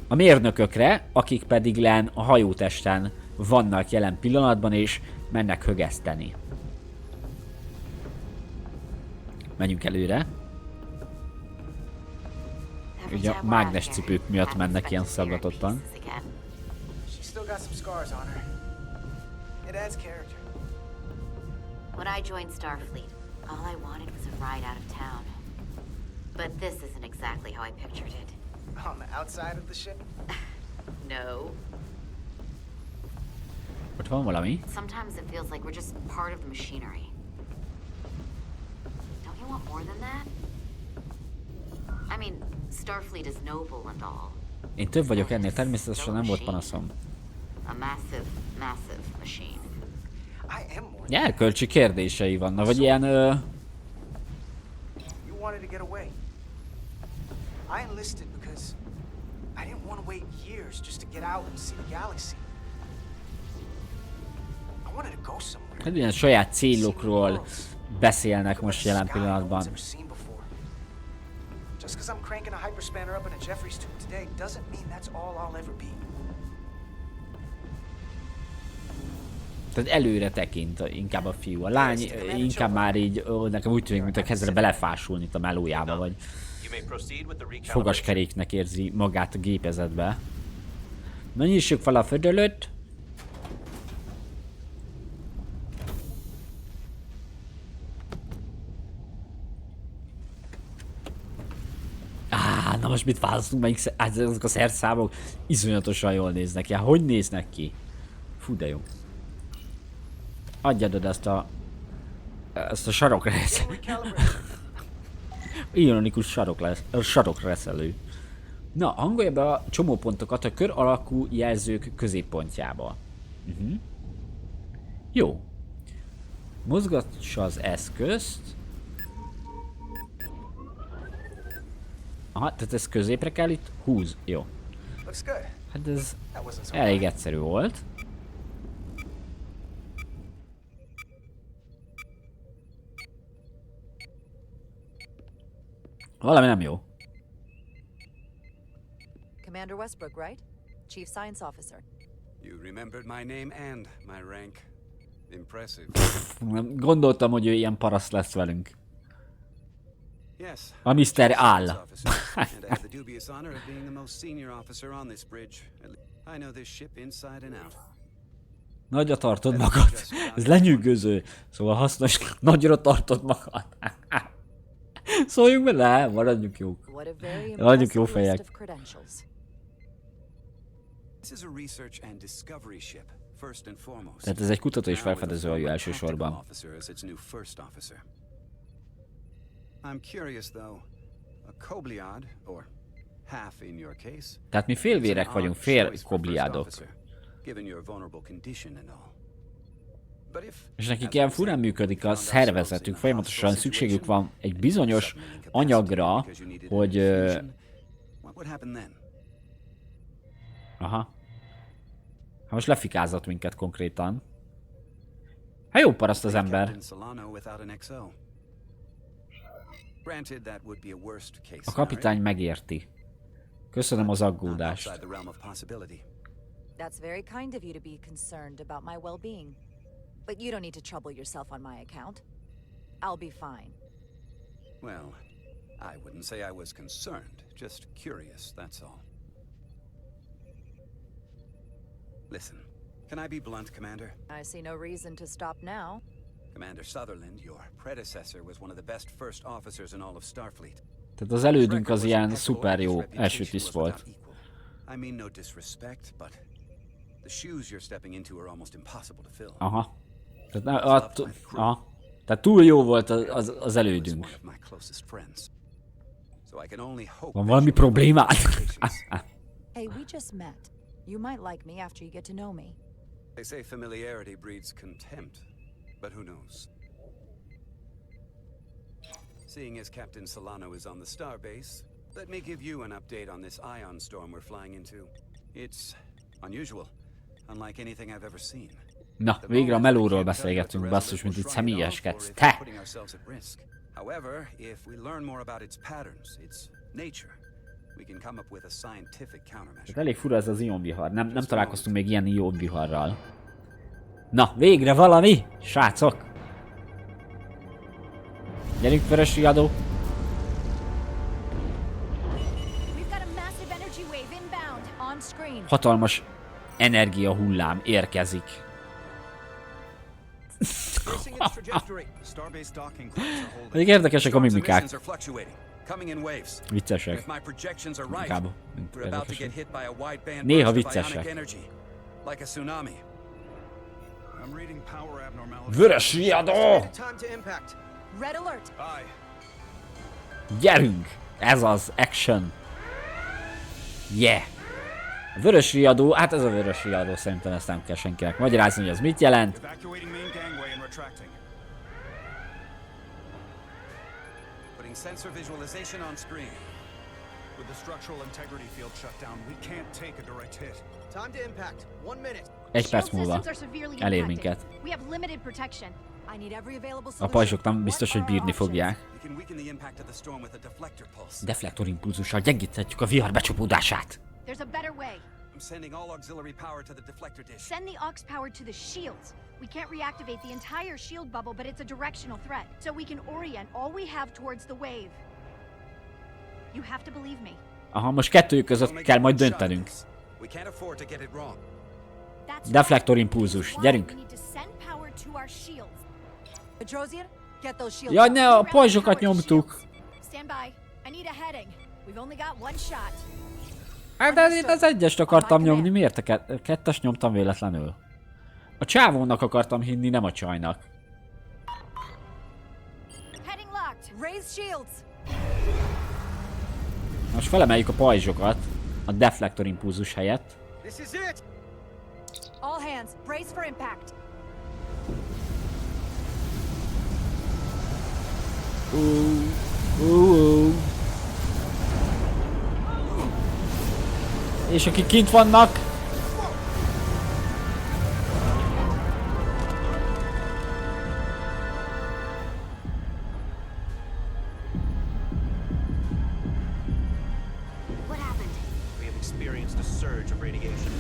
A mérnökökre, akik pedig len a hajótesten vannak jelen pillanatban, és mennek högeszteni. Menjünk előre. Ugye a mágnes cipők miatt mennek ilyen szabadottan. It adds character. When I joined Starfleet, all I wanted was a ride out of town. But this isn't exactly how I pictured it. On the outside of the ship? No. Ott van valami? Sometimes it feels like we're just part of the machinery. Don't you want more than that? I mean, Starfleet is noble and all. Én több vagyok ennél, természetesen nem volt panaszom. A massive, massive machine. Erkölcsi kérdései vannak, vagy ilyen You wanted to get away. I enlisted because I didn't want to wait years just to get out and see the galaxy. I wanted to go somewhere. hát ilyen saját célokról beszélnek most jelen pillanatban. Just because I'm cranking a hyperspanner up in a Jeffries tube today doesn't mean that's all I'll ever be. Tehát előre tekint inkább a fiú. A lány inkább már így, nekem úgy tűnik, mint a kezdre belefásulni itt a melójába, vagy fogaskeréknek érzi magát a gépezetbe. Na nyissuk fel a födölöt. Na most mit választunk, melyik ezek a szerszámok iszonyatosan jól néznek ki. Hogy néznek ki? Fú, de jó. Adjad oda ezt a sarokreszt. Ironikus sarokreszelő. Na, hangolja be a csomópontokat a kör alakú jelzők középpontjába. Jó. Mozgatsa az eszközt. Aha, tehát ez középre kell itt? Húz. Jó. Hát ez elég egyszerű volt. Valami nem jó. Commander Westbrook, right? Chief Science Officer. You remembered my name and my rank. Impressive. Gondoltam, hogy ő ilyen paraszt lesz velünk. Yes. A Mr. Áll. And I have the dubious honor of being the most senior officer on this bridge. I know this ship inside and out. Nagyra tartod magad. Ez lenyűgöző. Szóval hasznos. Nagyra tartod magad. Szóljunk bele, maradjunk jók. Maradjunk jó fejek. Tehát ez egy kutató és felfedező hajó elsősorban. Tehát mi félvérek vagyunk, fél kobliádok. És nekik ilyen furán működik a szervezetük, folyamatosan szükségük van egy bizonyos anyagra, hogy... Aha. Hát most lefikázott minket konkrétan. Hát jó paraszt az ember. A kapitány megérti. Köszönöm az aggódást. That's very kind of you to be concerned about my well-being. But you don't need to trouble yourself on my account. I'll be fine. Well, I wouldn't say I was concerned, just curious, that's all. Listen, can I be blunt, Commander? I see no reason to stop now. Commander Sutherland, your predecessor was one of the best first officers in all of Starfleet. Tehát az elődünk az ilyen szuper jó első tiszt volt. I mean no disrespect, but the shoes you're stepping into are almost impossible to fill. Aha. Tehát túl jó volt az elődünk. Van valami problémád? Hey, we just met. You might like me after you get to know me. They say familiarity breeds contempt, but who knows? Seeing as Captain Solano is on the starbase, let me give you an update on this ion storm we're flying into. It's unusual, unlike anything I've ever seen. Na, végre a melóról beszélgetünk, basszus, mint itt személyeskedsz. Te! However, if we learn more about its patterns, its nature, we can come up with a scientific countermeasure. Elég fura ez az ionvihar. Nem találkoztunk még ilyen ionviharral. Na, végre valami, srácok! Gyerünk, vörös riadó! Hatalmas energiahullám érkezik. Még érdekesek a mimikák. Viccesek. Inkább érdekesek. Néha viccesek. Vörös riadó! Gyerünk! Ez az action. Yeah! A vörös riadó, hát ez a vörös riadó, szerintem ezt nem kell senkinek magyarázni, hogy az mit jelent. Sensor visualization on screen. With the structural integrity field shut down, we can't take a direct hit. Time to impact. 1 minute. Egy perc múlva elér minket. A pajzsok nem biztos, hogy bírni fogják. Deflektor impulzussal gyengíthetjük a vihar becsapódását. I'm sending all auxiliary power to the deflector dish. Send the aux power to the shields. We can't reactivate the entire shield bubble, but it's a directional threat. So we can orient all we have towards the wave. You have to believe me. Aha, most kettőjük között kell majd döntenünk. We can't afford to get it wrong. Deflektor impulzus, gyerünk! Jaj, ne, a pajzsokat nyomtuk! Hát de én az egyest akartam nyomni, miért a kettes nyomtam véletlenül? A csávónak akartam hinni, nem a csajnak. Most felemeljük a pajzsokat a deflektor impulzus helyett. All hands, brace for impact. És akik kint vannak, What happened? We have experienced a surge of radiation.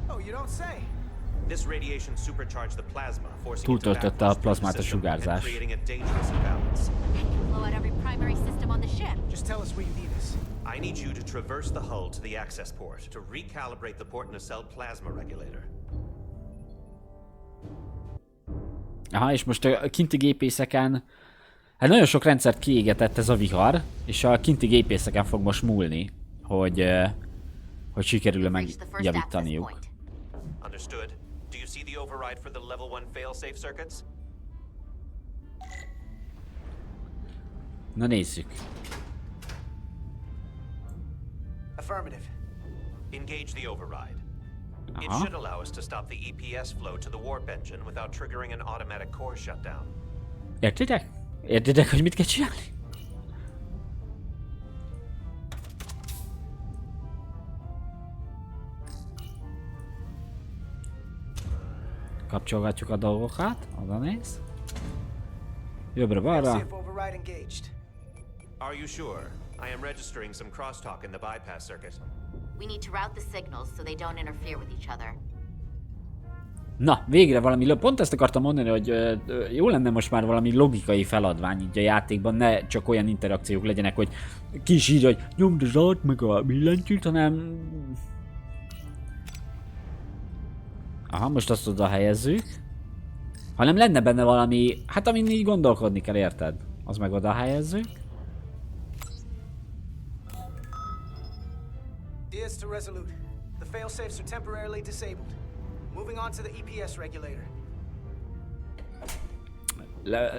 Oh, you don't say. This radiation supercharged the plasma, forcing it to túltöltötte a plazmát a and sugárzás. creating a dangerous imbalance. Blow out every primary system on the ship. Just tell us where you need us. I need you to traverse the hull to the access port to recalibrate the port nacelle plasma regulator. Aha, és most a kinti gépészeken, hát nagyon sok rendszert kiégetett ez a vihar, és a kinti gépészeken fog most múlni, hogy sikerül-e megjavítaniuk. Understood. Do you see the override for the level 1 failsafe circuits? Na nézzük. Affirmative. Engage the override. It should allow us to stop the EPS flow to the warp engine without triggering an automatic core shutdown. Értitek? Értitek, hogy mit kell csinálni? Kapcsolgatjuk a dolgokat, oda néz. Jobbra-balra. Are you sure? I am registering some crosstalk in the bypass circuit. We need to route the signals so they don't interfere with each other. Na, végre valami, pont ezt akartam mondani, hogy jó lenne most már valami logikai feladvány így a játékban, ne csak olyan interakciók legyenek, hogy ki is írja, hogy nyomd az át meg a billentyűt, hanem... Aha, most azt oda helyezzük. Hanem lenne benne valami, hát amin így gondolkodni kell, érted? Az meg oda helyezzük. DS to Resolute. The failsafes are temporarily disabled. Moving on to the EPS regulator.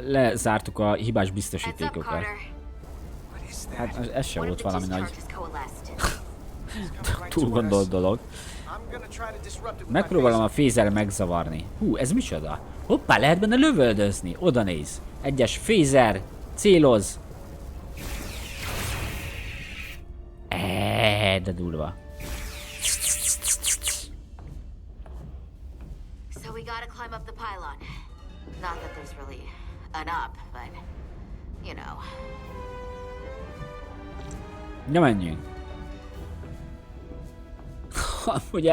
Lezártuk a hibás biztosítékokat. Hát ez sem volt valami nagy túl gondolt dolog. Megpróbálom a fézerrel megzavarni. Hú, ez micsoda? Hoppá, lehet benne lövöldözni. Oda néz. Egyes fézer, céloz. De durva. So we gotta climb up the pylon. Not that there's really an up, but you know. Na menjünk. Hogy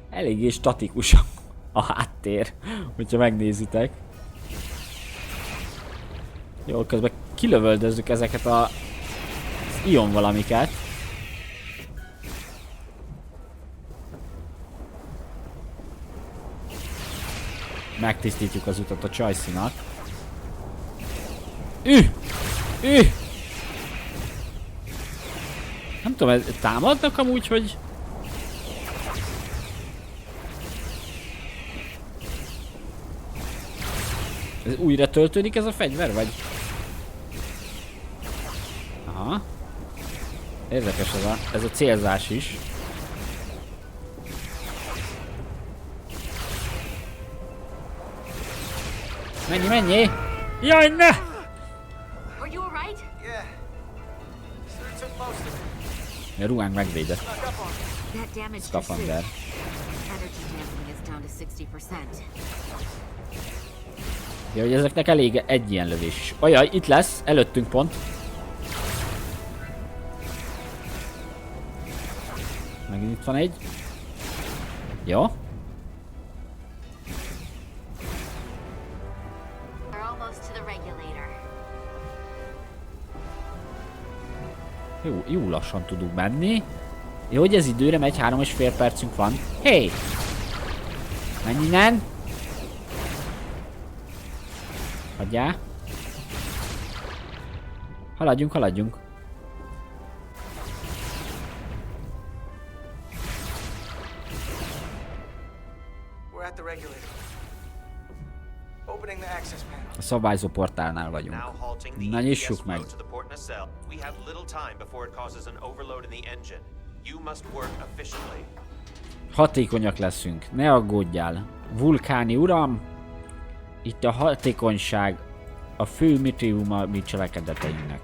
eléggé statikus a háttér, hogyha megnézitek. Jó, közben kilövöldözzük ezeket az ion valamiket. megtisztítjuk az utat a Csajszinak. Nem tudom, támadnak amúgy, hogy... Ez újra töltődik ez a fegyver, vagy? Aha. Érdekes ez a célzás is. Menj! Jaj, ne! A ruhánk megvédett. Szkafander. Ja, hogy ezeknek elég egy ilyen lövés is. Ajaj, itt lesz, előttünk pont. Megint itt van egy. Jó. Jó lassan tudunk menni. Jó, hogy ez időre megy, 3,5 percünk van. Hey! Menj innen! Hagyjál! Haladjunk! A szabályzó portálnál vagyunk. Na, nyissuk meg! Hatékonyak leszünk, ne aggódjál. Vulkáni uram, itt a hatékonyság a fő motivuma mi cselekedeteinknek.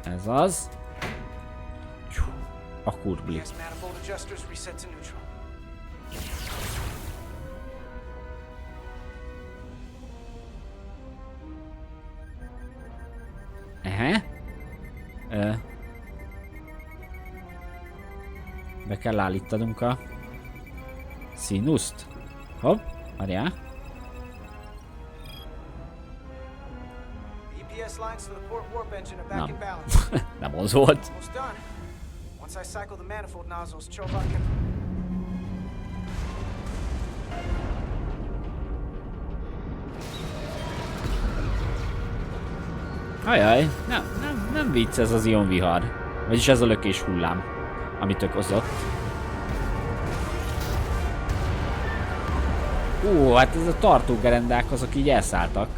Ez az. A kurbli. Be kell állítanunk a színuszt. Hopp, várjál. Nem. Nem az volt. Ajaj, nem vicc ez az ionvihar. Vagyis ez a lökés hullám, amit okozott. Hát ez a tartógerendák azok így elszálltak.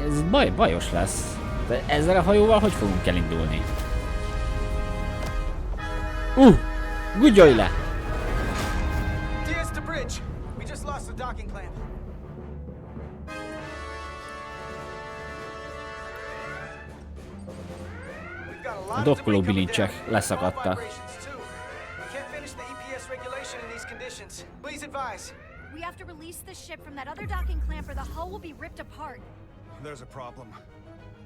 Ez bajos lesz. De ezzel a hajóval hogy fogunk elindulni? Gudjolj le! A dokkoló bilincsek leszakadtak. We have to release the ship from that other docking clamp or the hull will be ripped apart. There's a problem.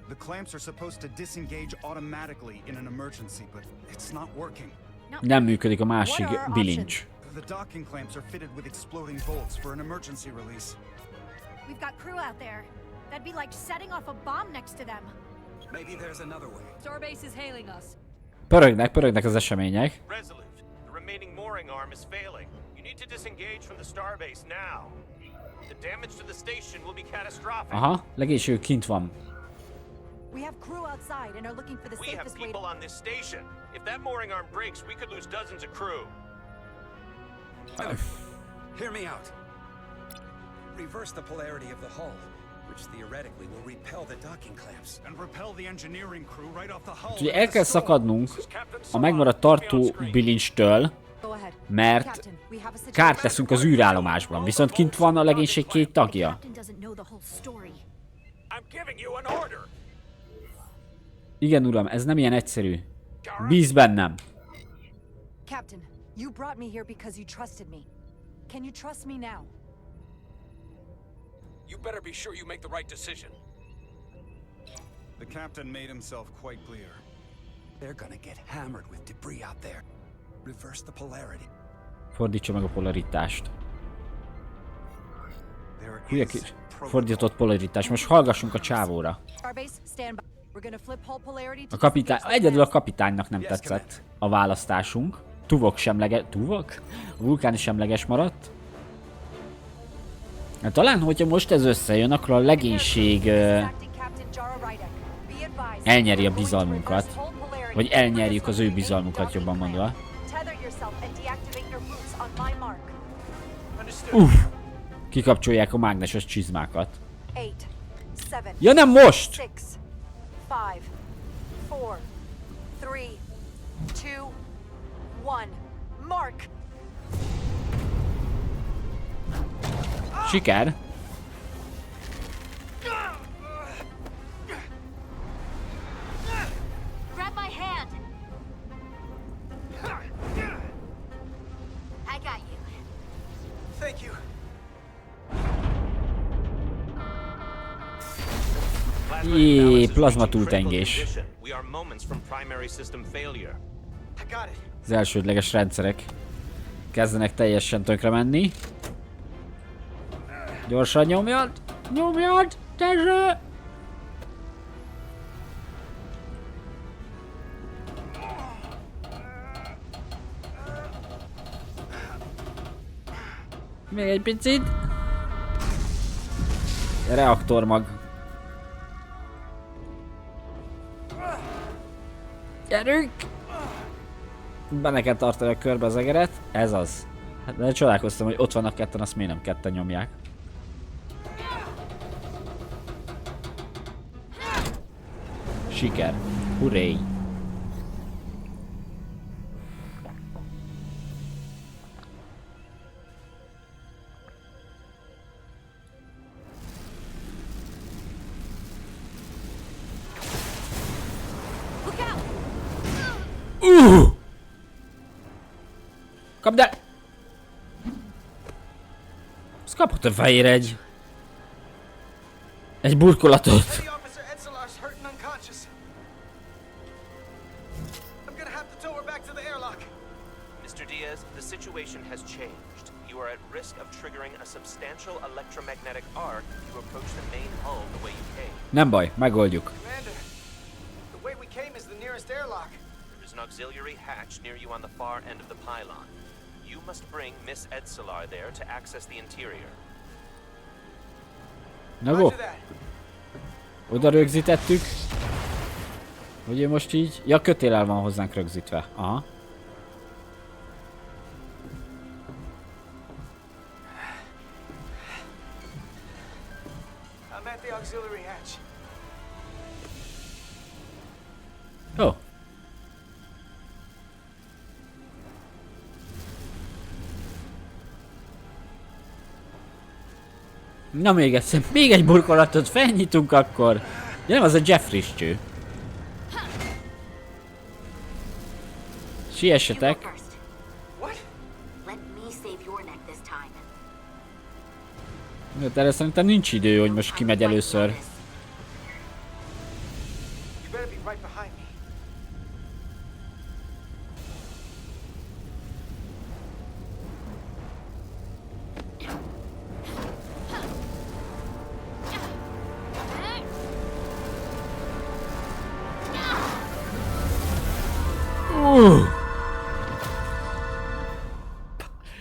The clamps are supposed to disengage automatically in an emergency, but it's not working. Nem működik a másik bilincs. The docking clamps are fitted with exploding bolts for an emergency release. We've got crew out there. That'd be like setting off a bomb next to them. Maybe there's another way. Starbase is hailing us. Pörögnek az események. Resolute, the remaining mooring arm is failing. You need to disengage from the starbase now. The damage to the station will be catastrophic. Aha, legés ő kint van. We have crew outside and are looking for the safest way. We have people on this station. If that mooring arm breaks, we could lose dozens of crew. Hear me out. Reverse the polarity of the hull, which theoretically will repel the docking clamps and repel the engineering crew right off the hull. Úgyhogy el kell szakadnunk a megmaradt tartó bilincstől, mert kárt teszünk az űrállomásban, viszont kint van a legénység 2 tagja. Igen, uram, ez nem ilyen egyszerű. Bíz bennem. Captain, you brought me here because you trusted me. Can you trust me now? You better be sure you make the right decision. The captain made himself quite clear. They're gonna get hammered with debris out there. Reverse the polarity. Fordítsa meg a polaritást. Hülye kis fordított polaritás. Most hallgassunk a csávóra. A kapitány, egyedül a kapitánynak nem tetszett a választásunk. tuvok semleges... Tuvok? A vulkán is semleges maradt. Hát talán, hogyha most ez összejön, akkor a legénység elnyeri a bizalmunkat. Vagy elnyerjük az ő bizalmukat, jobban mondva. Kikapcsolják a mágneses csizmákat. Ja, nem most! 5, 4, 3, 2, 1. Mark! Siker! Grab my hand. I got you. Thank you. Jé, plazma túltengés. Az elsődleges rendszerek kezdenek teljesen tönkre menni. Gyorsan nyomjad! Nyomjad! Tesó! Még egy picit. Reaktormag. Gyerünk! Benne kell tartani a körbe az egeret. Ez az. Hát de csodálkoztam, hogy ott vannak ketten, azt miért nem ketten nyomják. Siker. Hurré! Kapd el! Ezt kapott a fehér egy burkolatot. Mr. Diaz, the situation has changed. You are at risk of triggering a substantial electromagnetic arc if you approach the main hull the way you came. Nem baj, megoldjuk. Commander, the way we came is the nearest airlock. There is an auxiliary hatch near you on the far end of the pylon. You must bring Miss Edslar there to access the interior. Na go. Oda rögzítettük. Ugye most így? Ja, kötéllel van hozzánk rögzítve. Aha. I'm at the auxiliary hatch. Ó. Na még egyszer, még egy burkolatot felnyitunk akkor. Ja, nem, az a Jeffries cső. Siessetek. De erre szerintem nincs idő, hogy most kimegy először.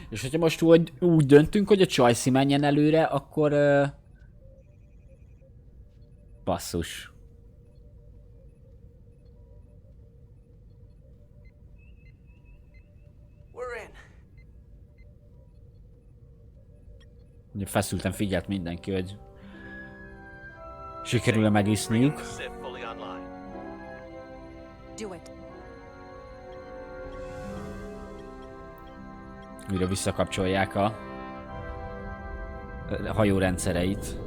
És hogyha most úgy döntünk, hogy a Csajci menjen előre, akkor... basszus. Ugye feszülten figyelt mindenki, hogy sikerül-e megiszniuk. Do it. Újra visszakapcsolják a hajórendszereit.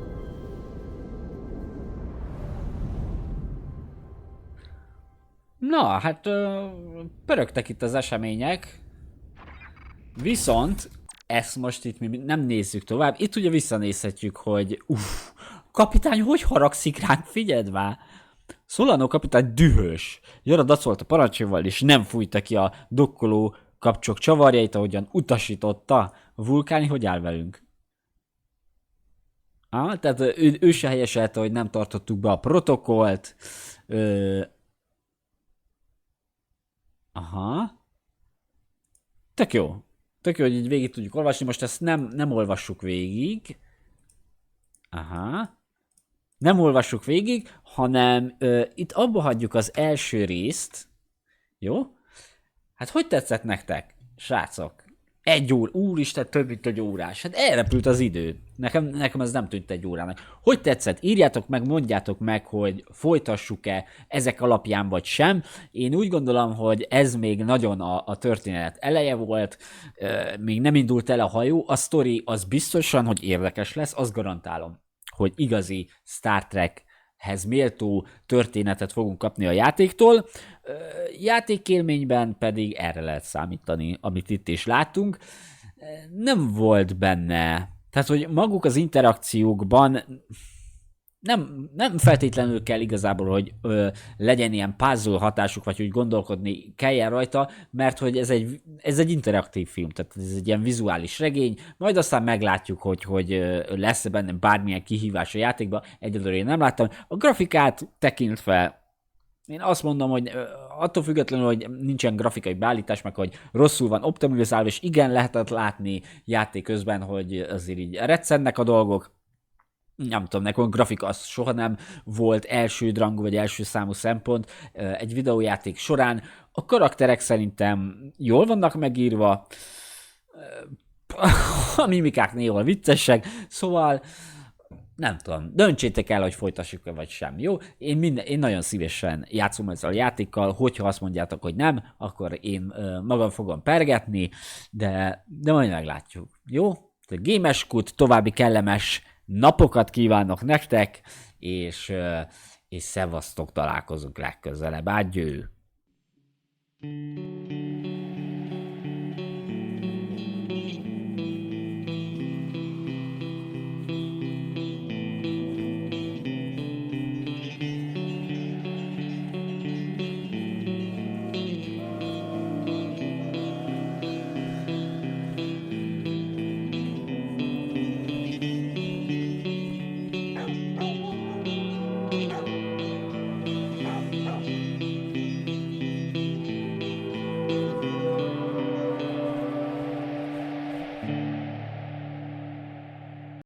Na, hát pörögtek itt az események. Viszont ezt most itt mi nem nézzük tovább. Itt ugye visszanézhetjük, hogy kapitány hogy haragszik ránk, figyeld már! Solano kapitány dühös. Jara dacolt a parancsaival és nem fújta ki a dokkoló kapcsok csavarjait, ahogyan utasította. A vulkáni hogy áll velünk? Tehát ő se helyeselte, hogy nem tartottuk be a protokollt. Aha. tök jó. Tök jó, hogy így végig tudjuk olvasni. Most ezt nem olvassuk végig. Aha. Nem olvassuk végig, hanem itt abba hagyjuk az első részt. Jó? Hát hogy tetszett nektek, srácok? 1 óra, úristen, több mint 1 órás. Hát elrepült az idő. Nekem ez nem tűnt 1 órának. Hogy tetszett? Írjátok meg, mondjátok meg, hogy folytassuk-e ezek alapján, vagy sem. Én úgy gondolom, hogy ez még nagyon a történet eleje volt, még nem indult el a hajó. A sztori az biztosan, hogy érdekes lesz, azt garantálom, hogy igazi Star Trekhez méltó történetet fogunk kapni a játéktól. Játékélményben pedig erre lehet számítani, amit itt is láttunk. Nem volt benne, tehát hogy maguk az interakciókban nem feltétlenül kell igazából, hogy legyen ilyen puzzle hatásuk, vagy hogy gondolkodni kelljen rajta, mert hogy ez egy interaktív film, tehát ez egy ilyen vizuális regény, majd aztán meglátjuk, hogy lesz benne bármilyen kihívás a játékban, egyelőre én nem láttam. A grafikát tekintve én azt mondom, hogy attól függetlenül, hogy nincsen grafikai beállítás, meg hogy rosszul van optimalizálva, és igen, lehetett látni játék közben, hogy azért így reccennek a dolgok. Nem tudom, nekem a grafika az soha nem volt elsődrangú vagy első számú szempont egy videójáték során. A karakterek szerintem jól vannak megírva, a mimikák néha viccesek, szóval nem tudom, döntsétek el, hogy folytassuk-e vagy sem, jó? Én nagyon szívesen játszom ezzel a játékkal, hogyha azt mondjátok, hogy nem, akkor én magam fogom pergetni, de majd meglátjuk, jó? Gémeskút, további kellemes napokat kívánok nektek, és szevasztok, találkozunk legközelebb. Adjő!